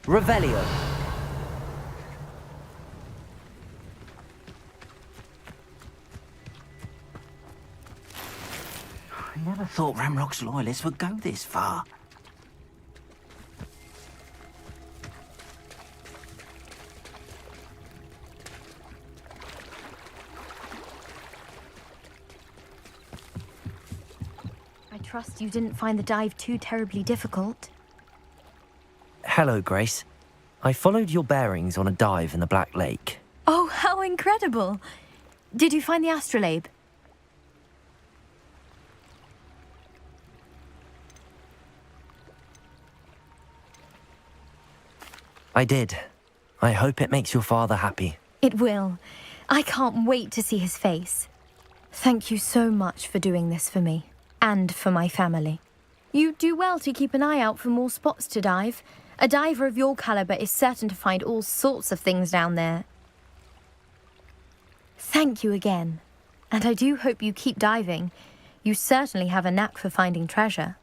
[SPEAKER 3] Revelio.
[SPEAKER 16] I never thought Ramrock's loyalists would go this far.
[SPEAKER 12] I trust you didn't find the dive too terribly difficult.
[SPEAKER 3] Hello, Grace. I followed your bearings on a dive in the Black Lake.
[SPEAKER 12] Oh, how incredible! Did you find the astrolabe?
[SPEAKER 3] I did. I hope it makes your father happy.
[SPEAKER 8] It will. I can't wait to see his face. Thank you so much for doing this for me, and for my family. You do well to keep an eye out for more spots to dive. A diver of your caliber is certain to find all sorts of things down there. Thank you again. And I do hope you keep diving. You certainly have a knack for finding treasure.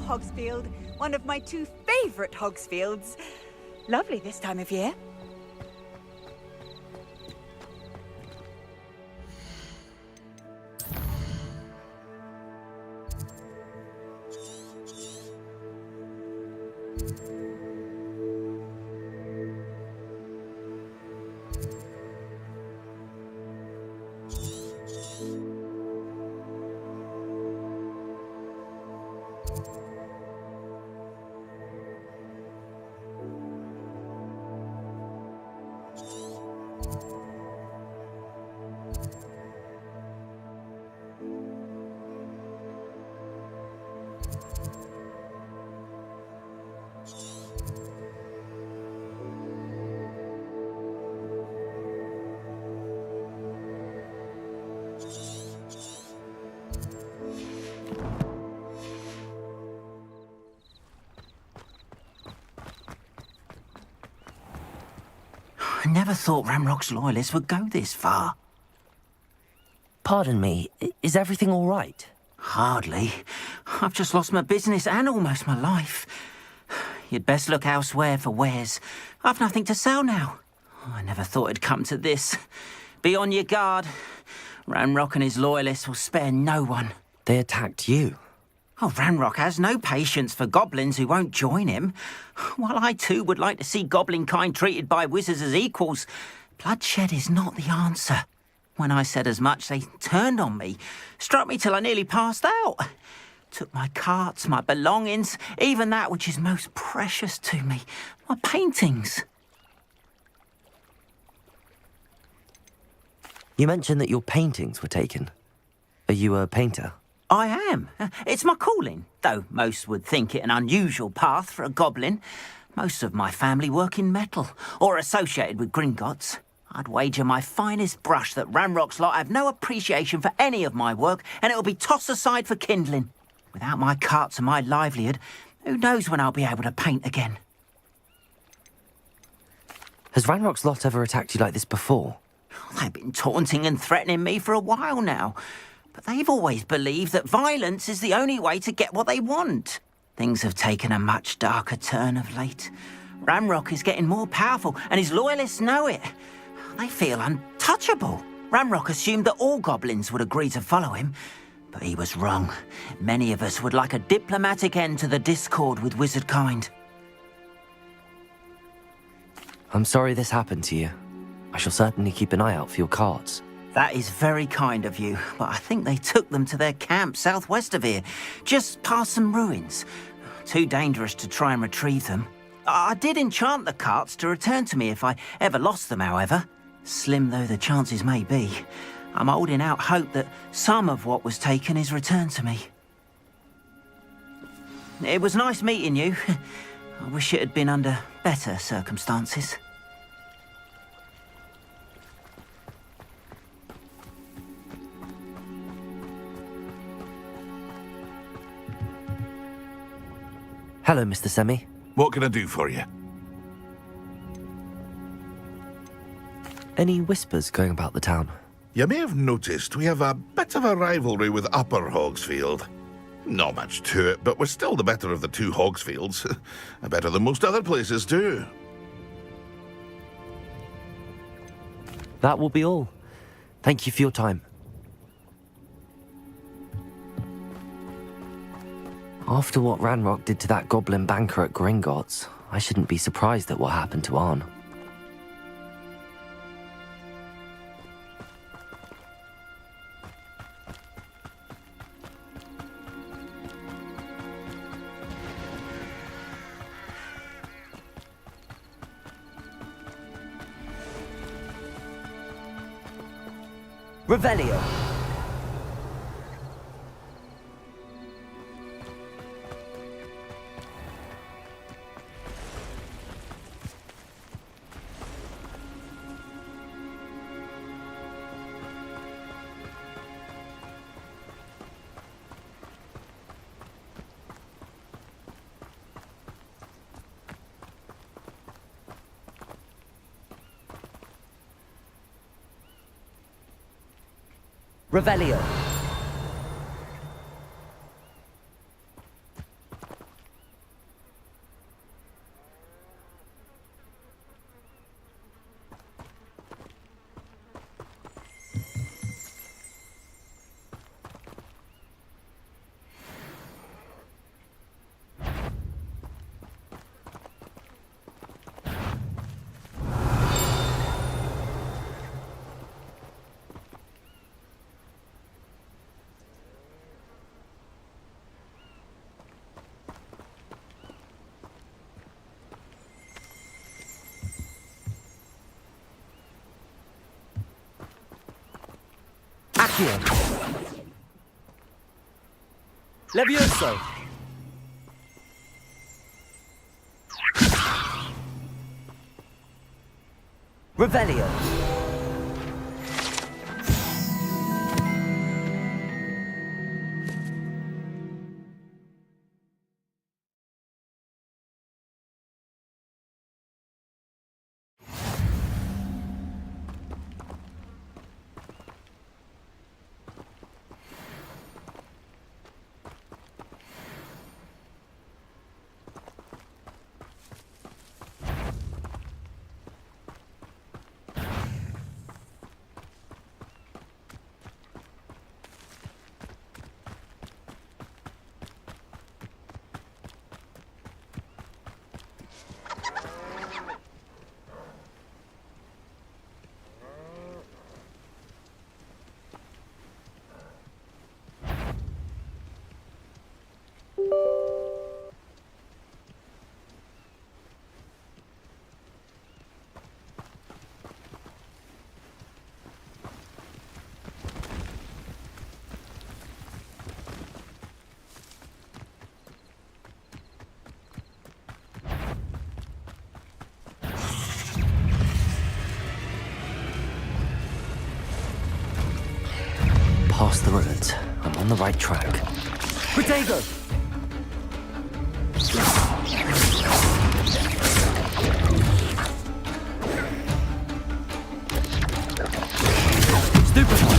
[SPEAKER 17] Hogsfield, one of my two favourite Hogsfields. Lovely this time of year.
[SPEAKER 16] I never thought Ramrock's loyalists would go this far.
[SPEAKER 3] Pardon me, is everything all right?
[SPEAKER 16] Hardly. I've just lost my business and almost my life. You'd best look elsewhere for wares. I've nothing to sell now. I never thought it'd come to this. Be on your guard. Ramrock and his loyalists will spare no one.
[SPEAKER 3] They attacked you?
[SPEAKER 16] Oh, Ramrock has no patience for goblins who won't join him. While I too would like to see goblin kind treated by wizards as equals, bloodshed is not the answer. When I said as much, they turned on me, struck me till I nearly passed out. Took my carts, my belongings, even that which is most precious to me, my paintings.
[SPEAKER 3] You mentioned that your paintings were taken. Are you a painter?
[SPEAKER 16] I am. It's my calling, though most would think it an unusual path for a goblin. Most of my family work in metal, or associated with Gringotts. I'd wager my finest brush that Ramrock's lot have no appreciation for any of my work, and it'll be tossed aside for kindling. Without my carts and my livelihood, who knows when I'll be able to paint again?
[SPEAKER 3] Has Ramrock's lot ever attacked you like this before?
[SPEAKER 16] They've been taunting and threatening me for a while now. But they've always believed that violence is the only way to get what they want. Things have taken a much darker turn of late. Ramrock is getting more powerful, and his loyalists know it. They feel untouchable. Ramrock assumed that all goblins would agree to follow him, but he was wrong. Many of us would like a diplomatic end to the discord with wizard kind.
[SPEAKER 3] I'm sorry this happened to you. I shall certainly keep an eye out for your cards.
[SPEAKER 16] That is very kind of you, but I think they took them to their camp southwest of here, just past some ruins. Too dangerous to try and retrieve them. I did enchant the carts to return to me if I ever lost them, however. Slim though the chances may be, I'm holding out hope that some of what was taken is returned to me. It was nice meeting you. I wish it had been under better circumstances.
[SPEAKER 3] Hello, Mr. Semi.
[SPEAKER 15] What can I do for you?
[SPEAKER 3] Any whispers going about the town?
[SPEAKER 15] You may have noticed we have a bit of a rivalry with Upper Hogsfield. Not much to it, but we're still the better of the two Hogsfields. Better than most other places, too.
[SPEAKER 3] That will be all. Thank you for your time. After what Ranrock did to that goblin banker at Gringotts, I shouldn't be surprised at what happened to Arn. Revelio. Revelio. Accio. Levioso. Revelio. Past the ruins. I'm on the right track. Protego! Stupefy!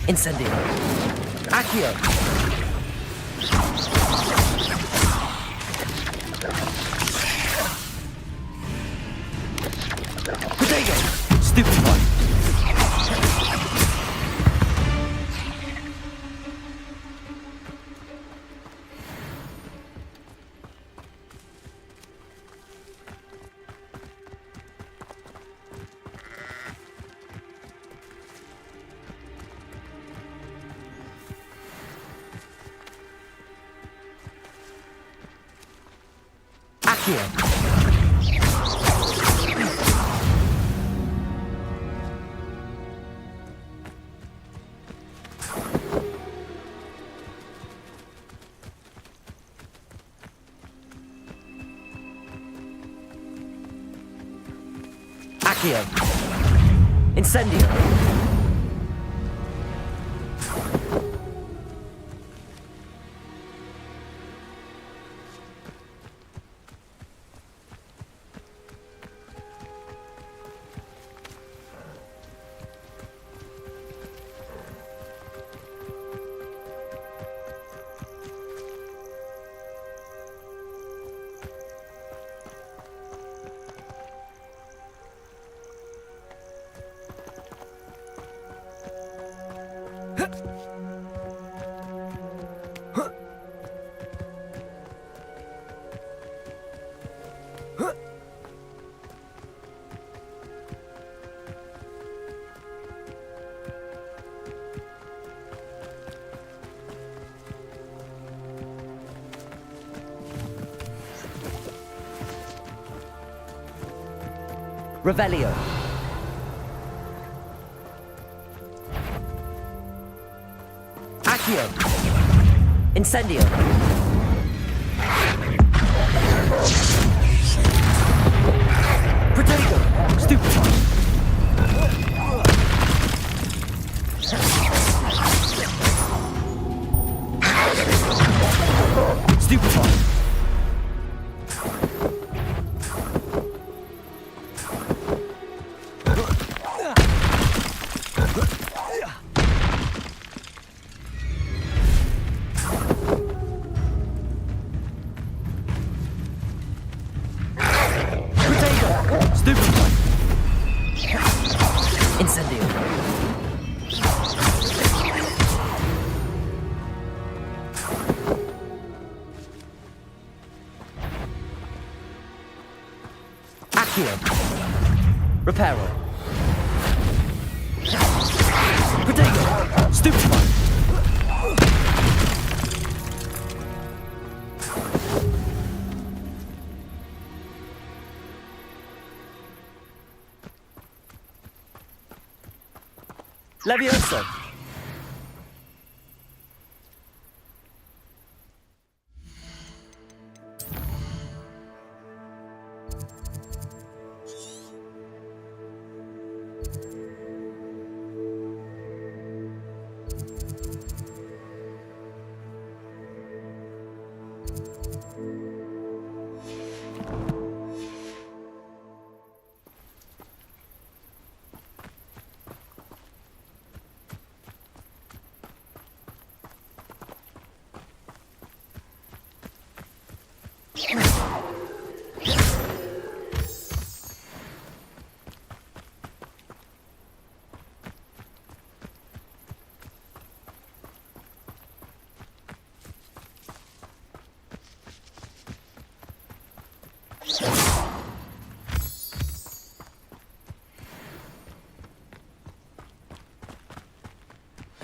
[SPEAKER 3] Incendio. Accio. Protego. Stupefy. Accio. Accio. Incendio. Revelio. Accio. Incendio. Protego. Stupefy. Stupefy. Incendio. Accio. Reparo. Protego. Stupefy. Levioso.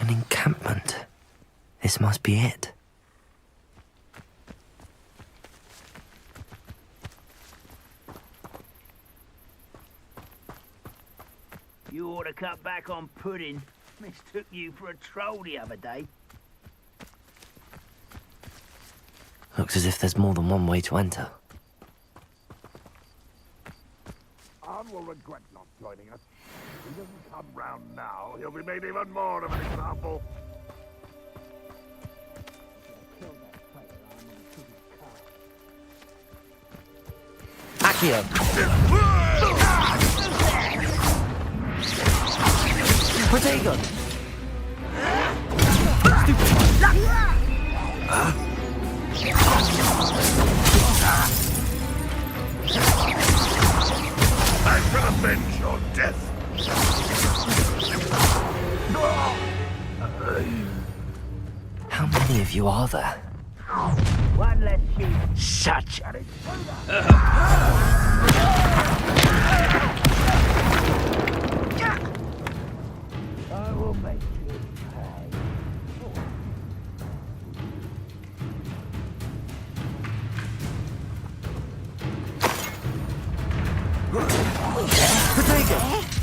[SPEAKER 3] An encampment. This must be it.
[SPEAKER 18] You ought to cut back on pudding. Mistook you for a troll the other day.
[SPEAKER 3] Looks as if there's more than one way to enter.
[SPEAKER 15] Anne will regret not joining us. If he doesn't come round now, he'll be made even more of an example.
[SPEAKER 3] Accio. Protego.
[SPEAKER 15] I shall avenge your death.
[SPEAKER 3] How many of you are there?
[SPEAKER 18] One less sheep.
[SPEAKER 3] Such
[SPEAKER 18] I will make you pay.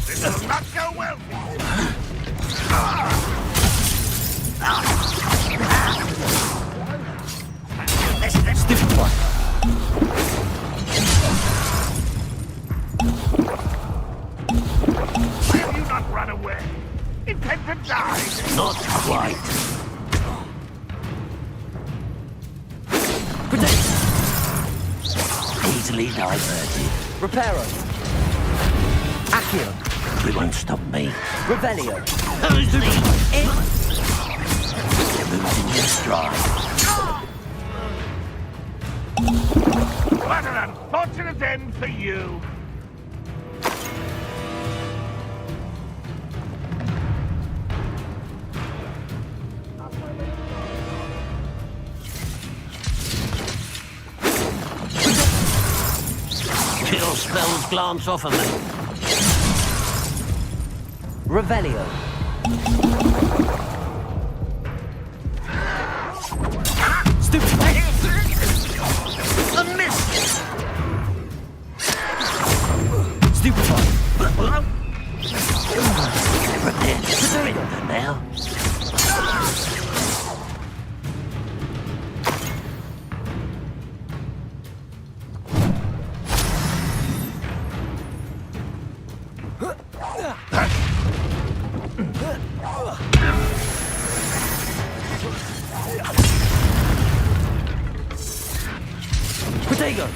[SPEAKER 15] This will not go well.
[SPEAKER 3] stupid one.
[SPEAKER 15] Will you not run away? Intend to die?
[SPEAKER 3] Not quite. Easily diverted.
[SPEAKER 11] Reparo. Accio.
[SPEAKER 3] They won't stop me.
[SPEAKER 11] Revelio.
[SPEAKER 3] Who's the it? Moves in your stride.
[SPEAKER 15] What an unfortunate end for you.
[SPEAKER 3] Chill spells glance off of me.
[SPEAKER 11] Revelio.
[SPEAKER 3] Stupid.
[SPEAKER 15] A miss.
[SPEAKER 3] Stupid one. Prepare to surrender now.
[SPEAKER 11] Protego.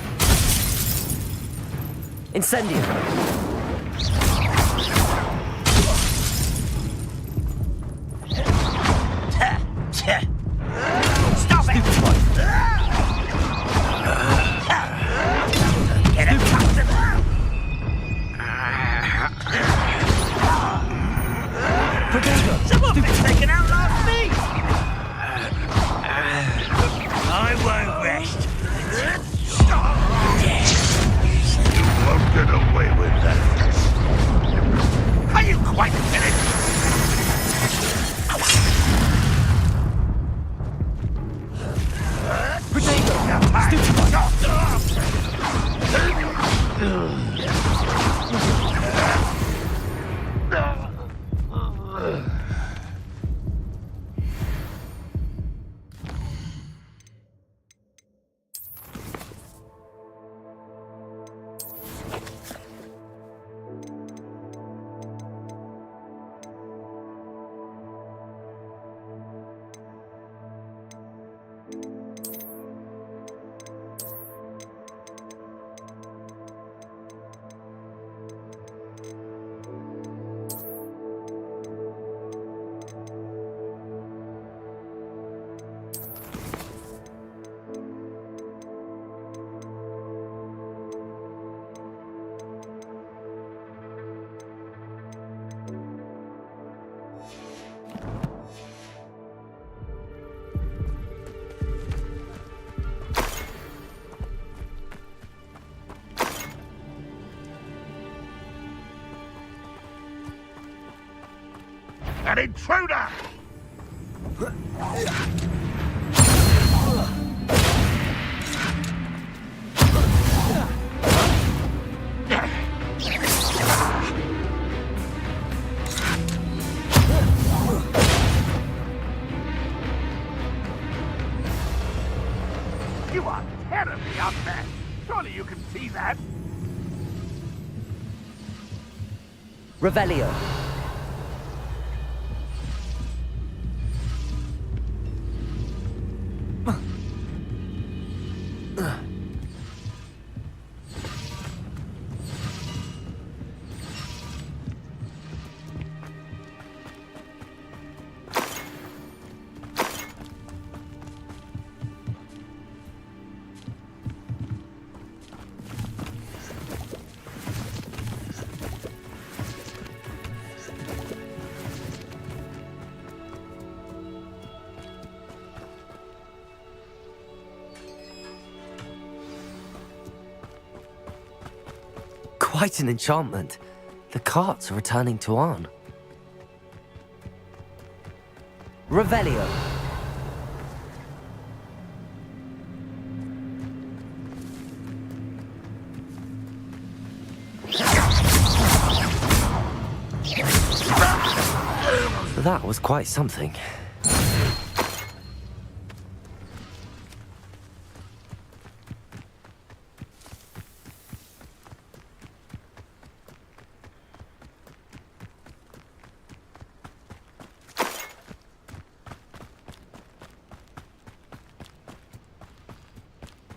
[SPEAKER 11] Incendio.
[SPEAKER 3] Stop it! Get it,
[SPEAKER 11] Protego.
[SPEAKER 18] Some of it's taken out last week. I won't rest.
[SPEAKER 15] You won't get away with that. Are you quite finished?
[SPEAKER 11] Protego.
[SPEAKER 15] Stupid one. An intruder! You are terribly unfair. Surely you can see that.
[SPEAKER 11] Revelio.
[SPEAKER 3] quite an enchantment. The carts are returning to Arn. Revelio. That was quite something.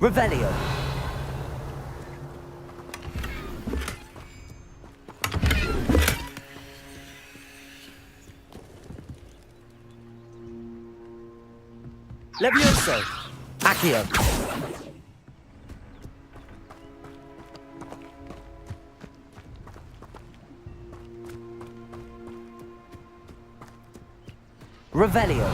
[SPEAKER 3] Revelio. Levioso. Accio. Revelio.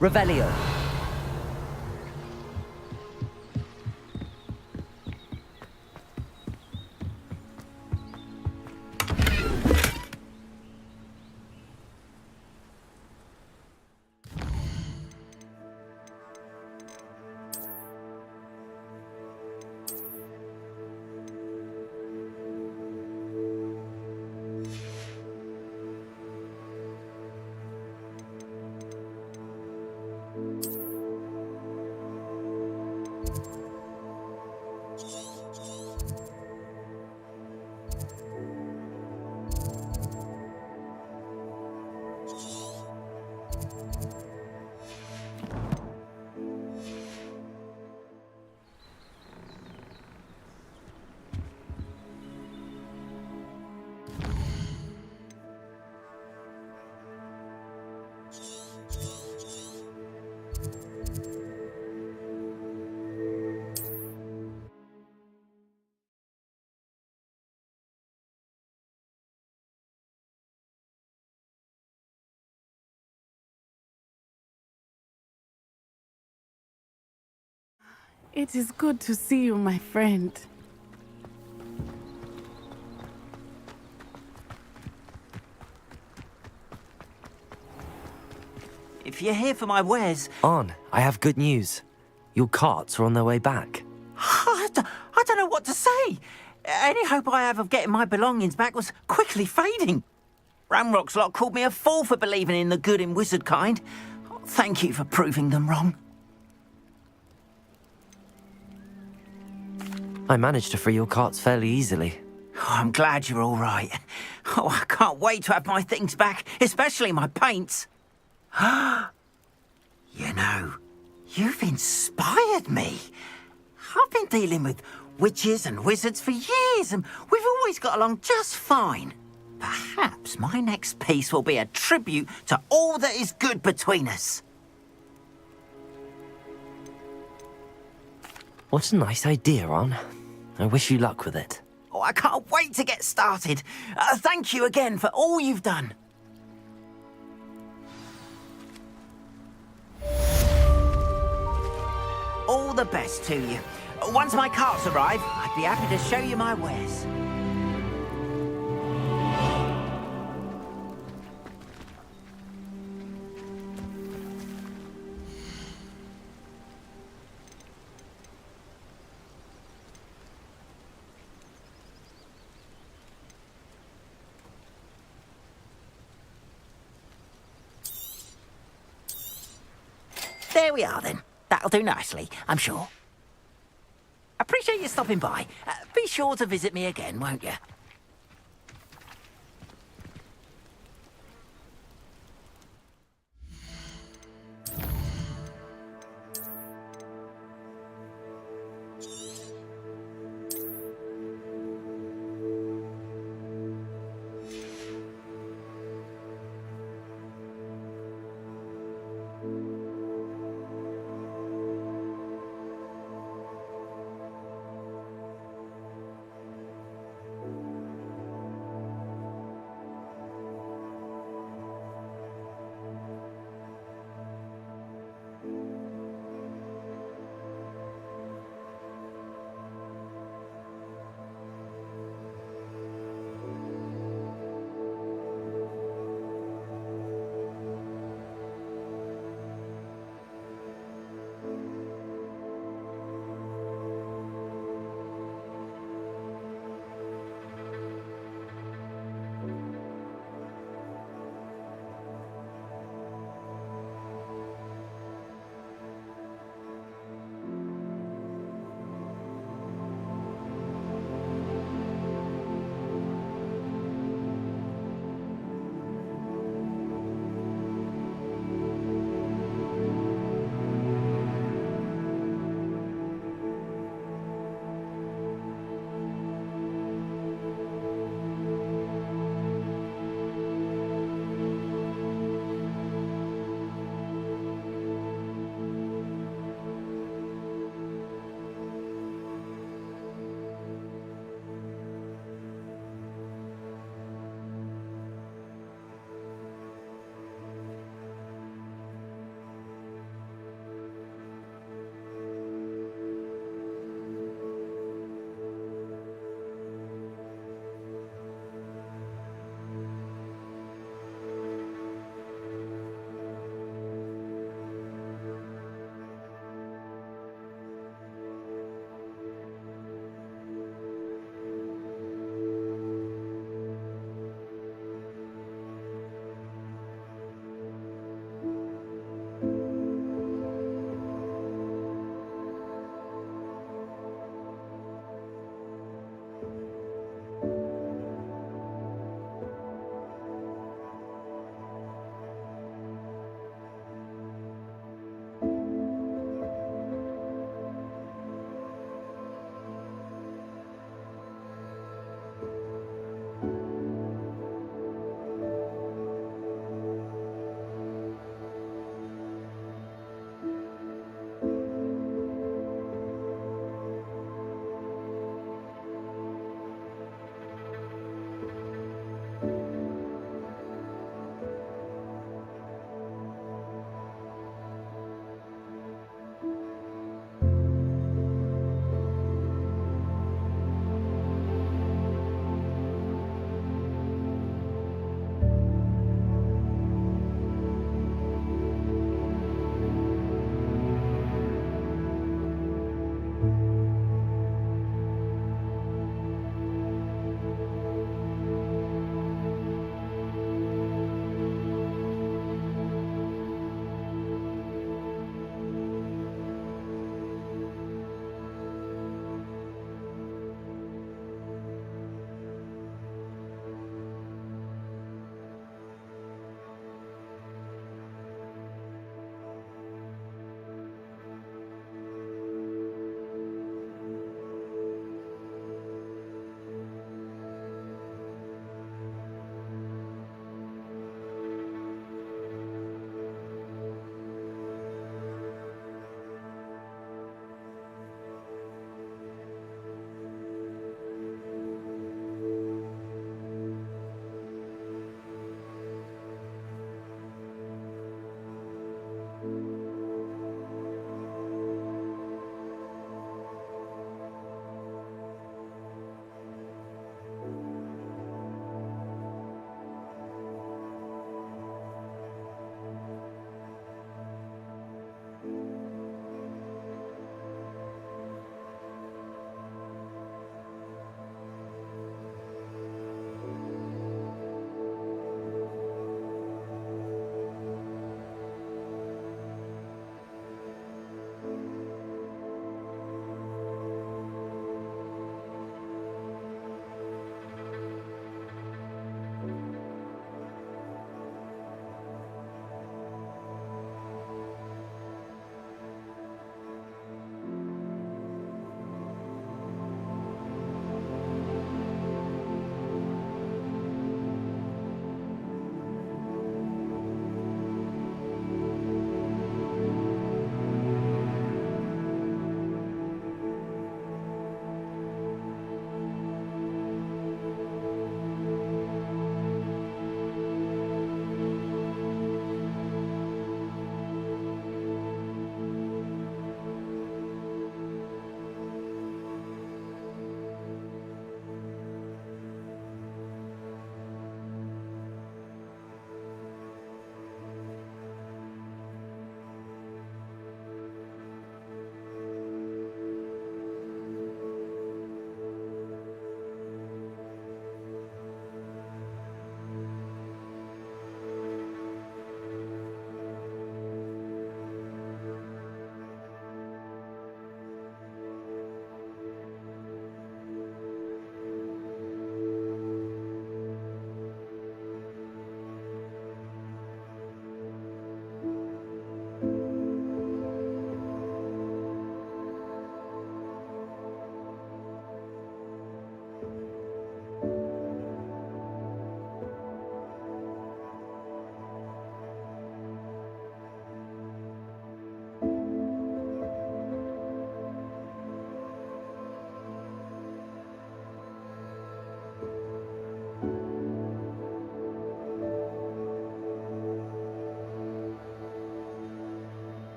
[SPEAKER 3] Revelio.
[SPEAKER 5] It is good to see you, my friend.
[SPEAKER 16] If you're here for my wares...
[SPEAKER 3] Arn, I have good news. Your carts are on their way back.
[SPEAKER 16] I don't know what to say. Any hope I have of getting my belongings back was quickly fading. Ramrock's lot called me a fool for believing in the good in wizard kind. Thank you for proving them wrong.
[SPEAKER 3] I managed to free your carts fairly easily.
[SPEAKER 16] Oh, I'm glad you're all right. Oh, I can't wait to have my things back, especially my paints. You know, you've inspired me. I've been dealing with witches and wizards for years, and we've always got along just fine. Perhaps my next piece will be a tribute to all that is good between us.
[SPEAKER 3] What a nice idea, Arn. I wish you luck with it.
[SPEAKER 16] Oh, I can't wait to get started. Thank you again for all you've done. All the best to you. Once my carts arrive, I'd be happy to show you my wares. There we are, then. That'll do nicely, I'm sure. Appreciate you stopping by. Be sure to visit me again, won't you?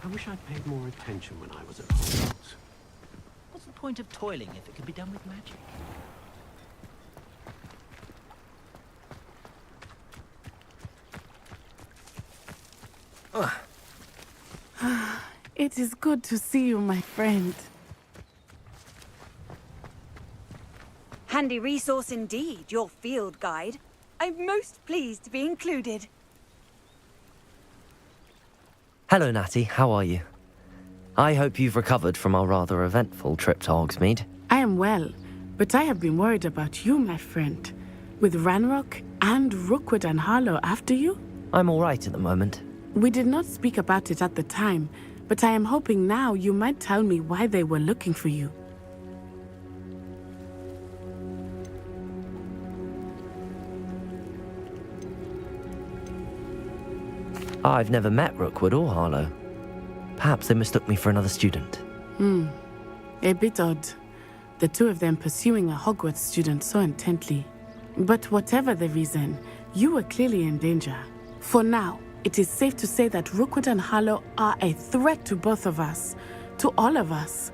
[SPEAKER 19] I wish I'd paid more attention when I was at Hogwarts.
[SPEAKER 18] What's the point of toiling if it can be done with magic?
[SPEAKER 5] It is good to see you, my friend.
[SPEAKER 17] Handy resource indeed, your field guide. I'm most pleased to be included.
[SPEAKER 3] Hello, Natty. How are you? I hope you've recovered from our rather eventful trip to Hogsmeade.
[SPEAKER 5] I am well, but I have been worried about you, my friend. With Ranrock and Rookwood and Harlow after you?
[SPEAKER 3] I'm all right at the moment.
[SPEAKER 5] We did not speak about it at the time, but I am hoping now you might tell me why they were looking for you.
[SPEAKER 3] I've never met Rookwood or Harlow. Perhaps they mistook me for another student.
[SPEAKER 5] A bit odd. The two of them pursuing a Hogwarts student so intently. But whatever the reason, you were clearly in danger. For now, it is safe to say that Rookwood and Harlow are a threat to both of us, to all of us.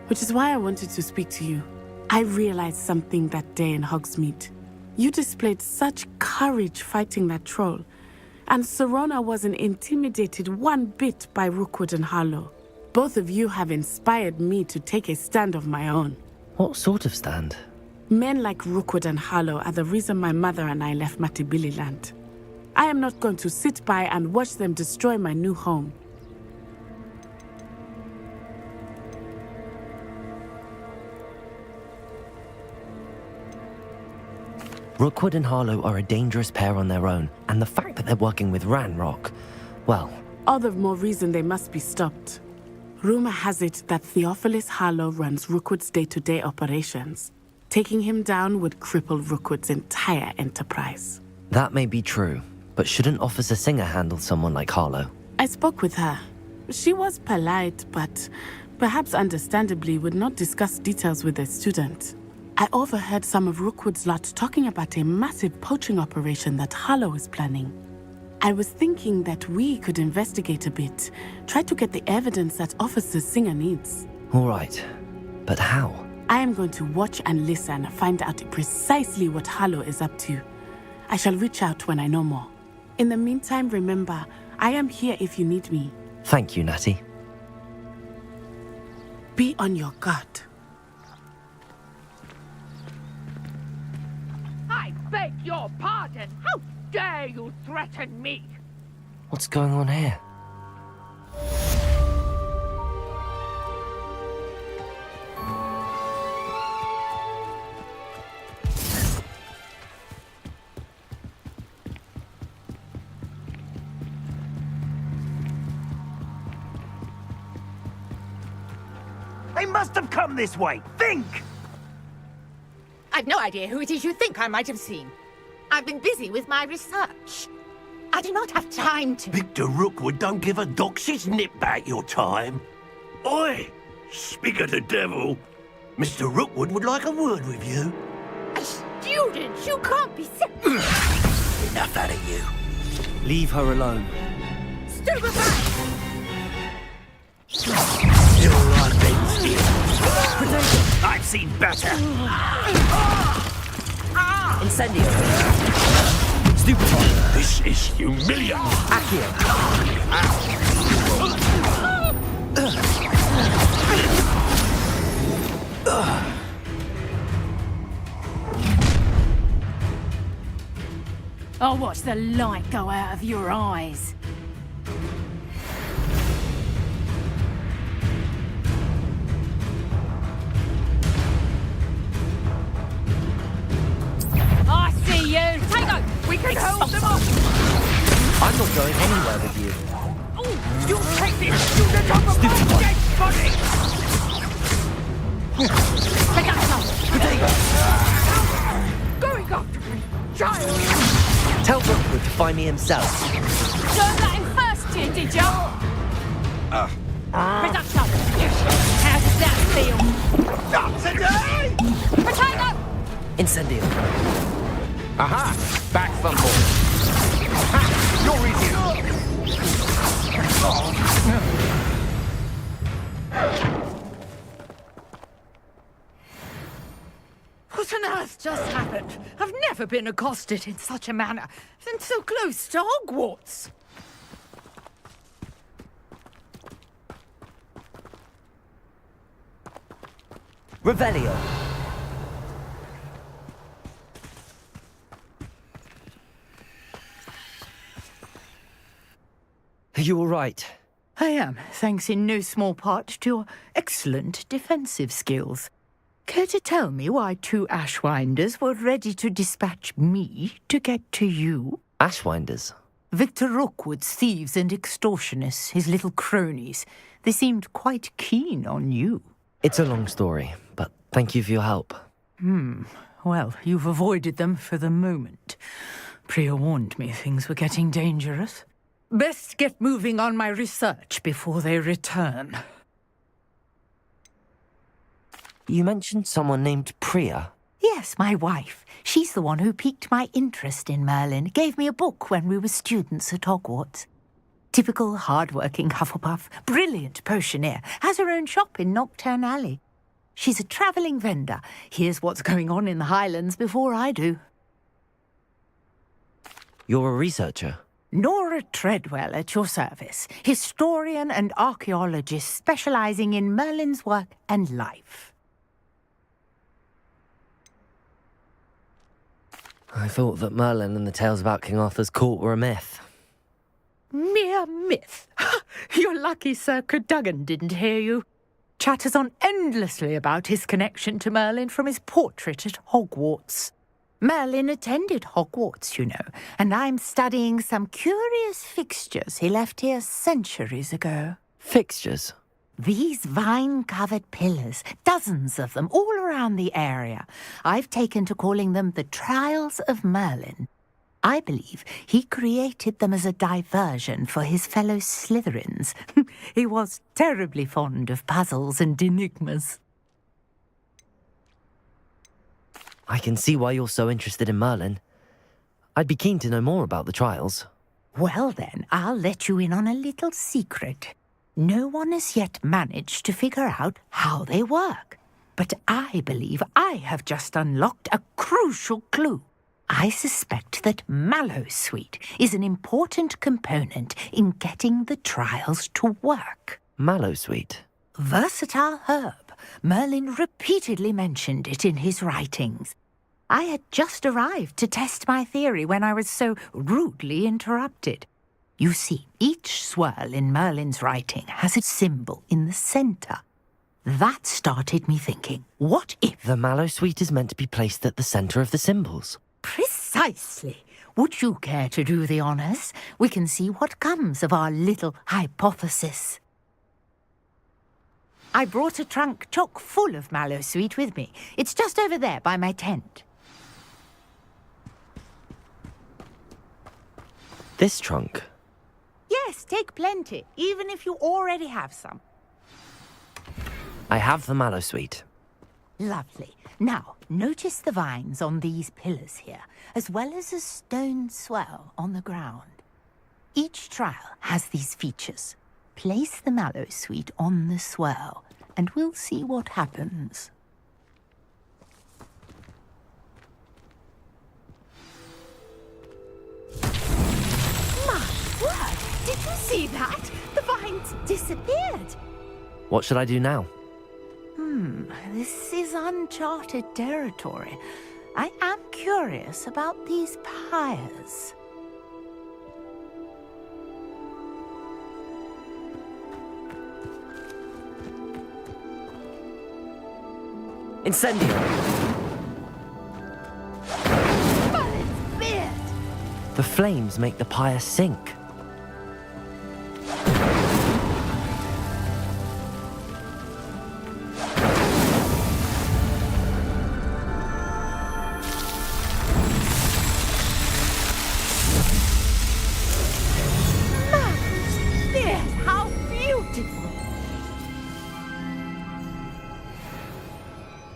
[SPEAKER 5] Which is why I wanted to speak to you. I realized something that day in Hogsmeade. You displayed such courage fighting that troll, and Serona wasn't intimidated one bit by Rookwood and Harlow. Both of you have inspired me to take a stand of my own.
[SPEAKER 3] What sort of stand?
[SPEAKER 5] Men like Rookwood and Harlow are the reason my mother and I left Matibili land. I am not going to sit by and watch them destroy my new home.
[SPEAKER 3] Rookwood and Harlow are a dangerous pair on their own, and the fact that they're working with Ranrock, well...
[SPEAKER 5] All the more reason they must be stopped. Rumor has it that Theophilus Harlow runs Rookwood's day-to-day operations. Taking him down would cripple Rookwood's entire enterprise.
[SPEAKER 3] That may be true, but shouldn't Officer Singer handle someone like Harlow?
[SPEAKER 5] I spoke with her. She was polite, but perhaps understandably would not discuss details with a student. I overheard some of Rookwood's lot talking about a massive poaching operation that Harlow is planning. I was thinking that we could investigate a bit, try to get the evidence that Officer Singer needs.
[SPEAKER 3] All right, but how?
[SPEAKER 5] I am going to watch and listen, find out precisely what Harlow is up to. I shall reach out when I know more. In the meantime, remember, I am here if you need me.
[SPEAKER 3] Thank you, Natty.
[SPEAKER 5] Be on your guard.
[SPEAKER 20] I beg your pardon. How dare you threaten me?
[SPEAKER 3] What's going on here?
[SPEAKER 18] They must have come this way. Think!
[SPEAKER 20] I've no idea who it is you think I might have seen. I've been busy with my research. I do not have time to...
[SPEAKER 21] Victor Rookwood don't give a doxy's nip back your time. Oi! Speak of the devil. Mr. Rookwood would like a word with you.
[SPEAKER 20] A student? You can't be sick.
[SPEAKER 21] Enough out of you.
[SPEAKER 3] Leave her alone.
[SPEAKER 20] Stupefy!
[SPEAKER 21] You're like I've seen better.
[SPEAKER 3] Incendio. Stupefy.
[SPEAKER 21] This is humiliating.
[SPEAKER 3] Accio.
[SPEAKER 8] I'll watch the light go out of your eyes. I see you! Tango! We can hold them off!
[SPEAKER 3] I'm not going anywhere with you.
[SPEAKER 20] You take this student off of my dead body! Take out going after me, child!
[SPEAKER 3] Tell Rookwood to find me himself.
[SPEAKER 8] Don't let him first, did you? Production! How does that feel?
[SPEAKER 21] Not today!
[SPEAKER 8] Potato!
[SPEAKER 3] Incendio.
[SPEAKER 22] Aha! Back fumble. Ha! You're easy.
[SPEAKER 20] What on earth just happened? I've never been accosted in such a manner, and so close to Hogwarts.
[SPEAKER 3] Revelio. Are you all right?
[SPEAKER 20] I am, thanks in no small part to your excellent defensive skills. Care to tell me why 2 Ashwinders were ready to dispatch me to get to you?
[SPEAKER 3] Ashwinders?
[SPEAKER 20] Victor Rookwood's thieves and extortionists, his little cronies. They seemed quite keen on you.
[SPEAKER 3] It's a long story, but thank you for your help.
[SPEAKER 20] Well, you've avoided them for the moment. Priya warned me things were getting dangerous. Best get moving on my research before they return.
[SPEAKER 3] You mentioned someone named Priya.
[SPEAKER 20] Yes, my wife. She's the one who piqued my interest in Merlin. Gave me a book when we were students at Hogwarts. Typical hard-working Hufflepuff, brilliant potioneer, has her own shop in Knockturn Alley. She's a travelling vendor. Hears what's going on in the Highlands before I do.
[SPEAKER 3] You're a researcher?
[SPEAKER 20] Nora Treadwell at your service, historian and archaeologist specialising in Merlin's work and life.
[SPEAKER 3] I thought that Merlin and the tales about King Arthur's court were a myth.
[SPEAKER 20] Mere myth. You're lucky Sir Cadogan didn't hear you. Chatters on endlessly about his connection to Merlin from his portrait at Hogwarts. Merlin attended Hogwarts, you know, and I'm studying some curious fixtures he left here centuries ago.
[SPEAKER 3] Fixtures?
[SPEAKER 20] These vine-covered pillars, dozens of them, all around the area. I've taken to calling them the Trials of Merlin. I believe he created them as a diversion for his fellow Slytherins. He was terribly fond of puzzles and enigmas.
[SPEAKER 3] I can see why you're so interested in Merlin. I'd be keen to know more about the trials.
[SPEAKER 20] Well then, I'll let you in on a little secret. No one has yet managed to figure out how they work. But I believe I have just unlocked a crucial clue. I suspect that Mallowsweet is an important component in getting the trials to work.
[SPEAKER 3] Mallowsweet?
[SPEAKER 20] Versatile herb. Merlin repeatedly mentioned it in his writings. I had just arrived to test my theory when I was so rudely interrupted. You see, each swirl in Merlin's writing has a symbol in the centre. That started me thinking, what if...
[SPEAKER 3] The Mallowsweet is meant to be placed at the centre of the symbols.
[SPEAKER 20] Precisely. Would you care to do the honours? We can see what comes of our little hypothesis. I brought a trunk chock full of Mallowsweet with me. It's just over there by my tent.
[SPEAKER 3] This trunk?
[SPEAKER 20] Yes, take plenty, even if you already have some.
[SPEAKER 3] I have the Mallowsweet.
[SPEAKER 20] Lovely. Now, notice the vines on these pillars here, as well as a stone swell on the ground. Each trial has these features. Place the Mallowsweet on the swirl, and we'll see what happens. My word! Did you see that? The vines disappeared!
[SPEAKER 3] What should I do now?
[SPEAKER 20] This is uncharted territory. I am curious about these pyres.
[SPEAKER 3] Incendio!
[SPEAKER 20] Merlin's beard!
[SPEAKER 3] The flames make the pyre sink.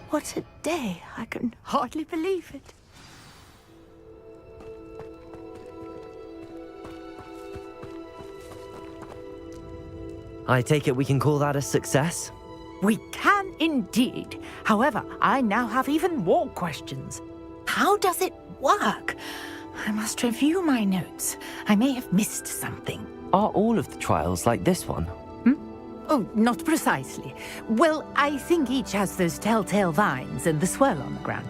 [SPEAKER 20] What a day! I can hardly believe it.
[SPEAKER 3] I take it we can call that a success?
[SPEAKER 20] We can indeed. However, I now have even more questions. How does it work? I must review my notes. I may have missed something.
[SPEAKER 3] Are all of the trials like this one?
[SPEAKER 20] Oh, not precisely. Well, I think each has those telltale vines and the swirl on the ground.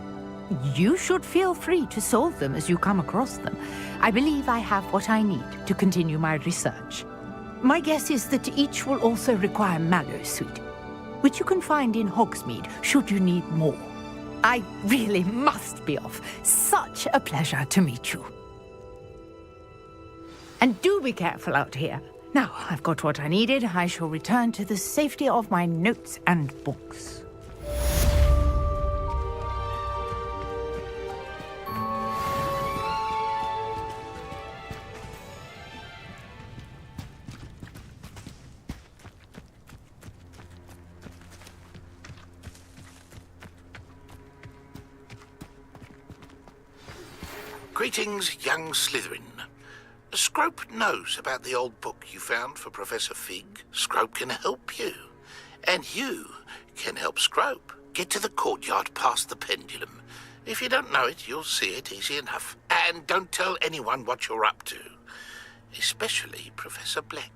[SPEAKER 20] You should feel free to solve them as you come across them. I believe I have what I need to continue my research. My guess is that each will also require mallow sweet, which you can find in Hogsmeade should you need more. I really must be off. Such a pleasure to meet you. And do be careful out here. Now, I've got what I needed. I shall return to the safety of my notes and books.
[SPEAKER 15] Greetings, young Slytherin. Scrope knows about the old book you found for Professor Fig. Scrope can help you. And you can help Scrope. Get to the courtyard past the pendulum. If you don't know it, you'll see it easy enough. And don't tell anyone what you're up to. Especially Professor Black.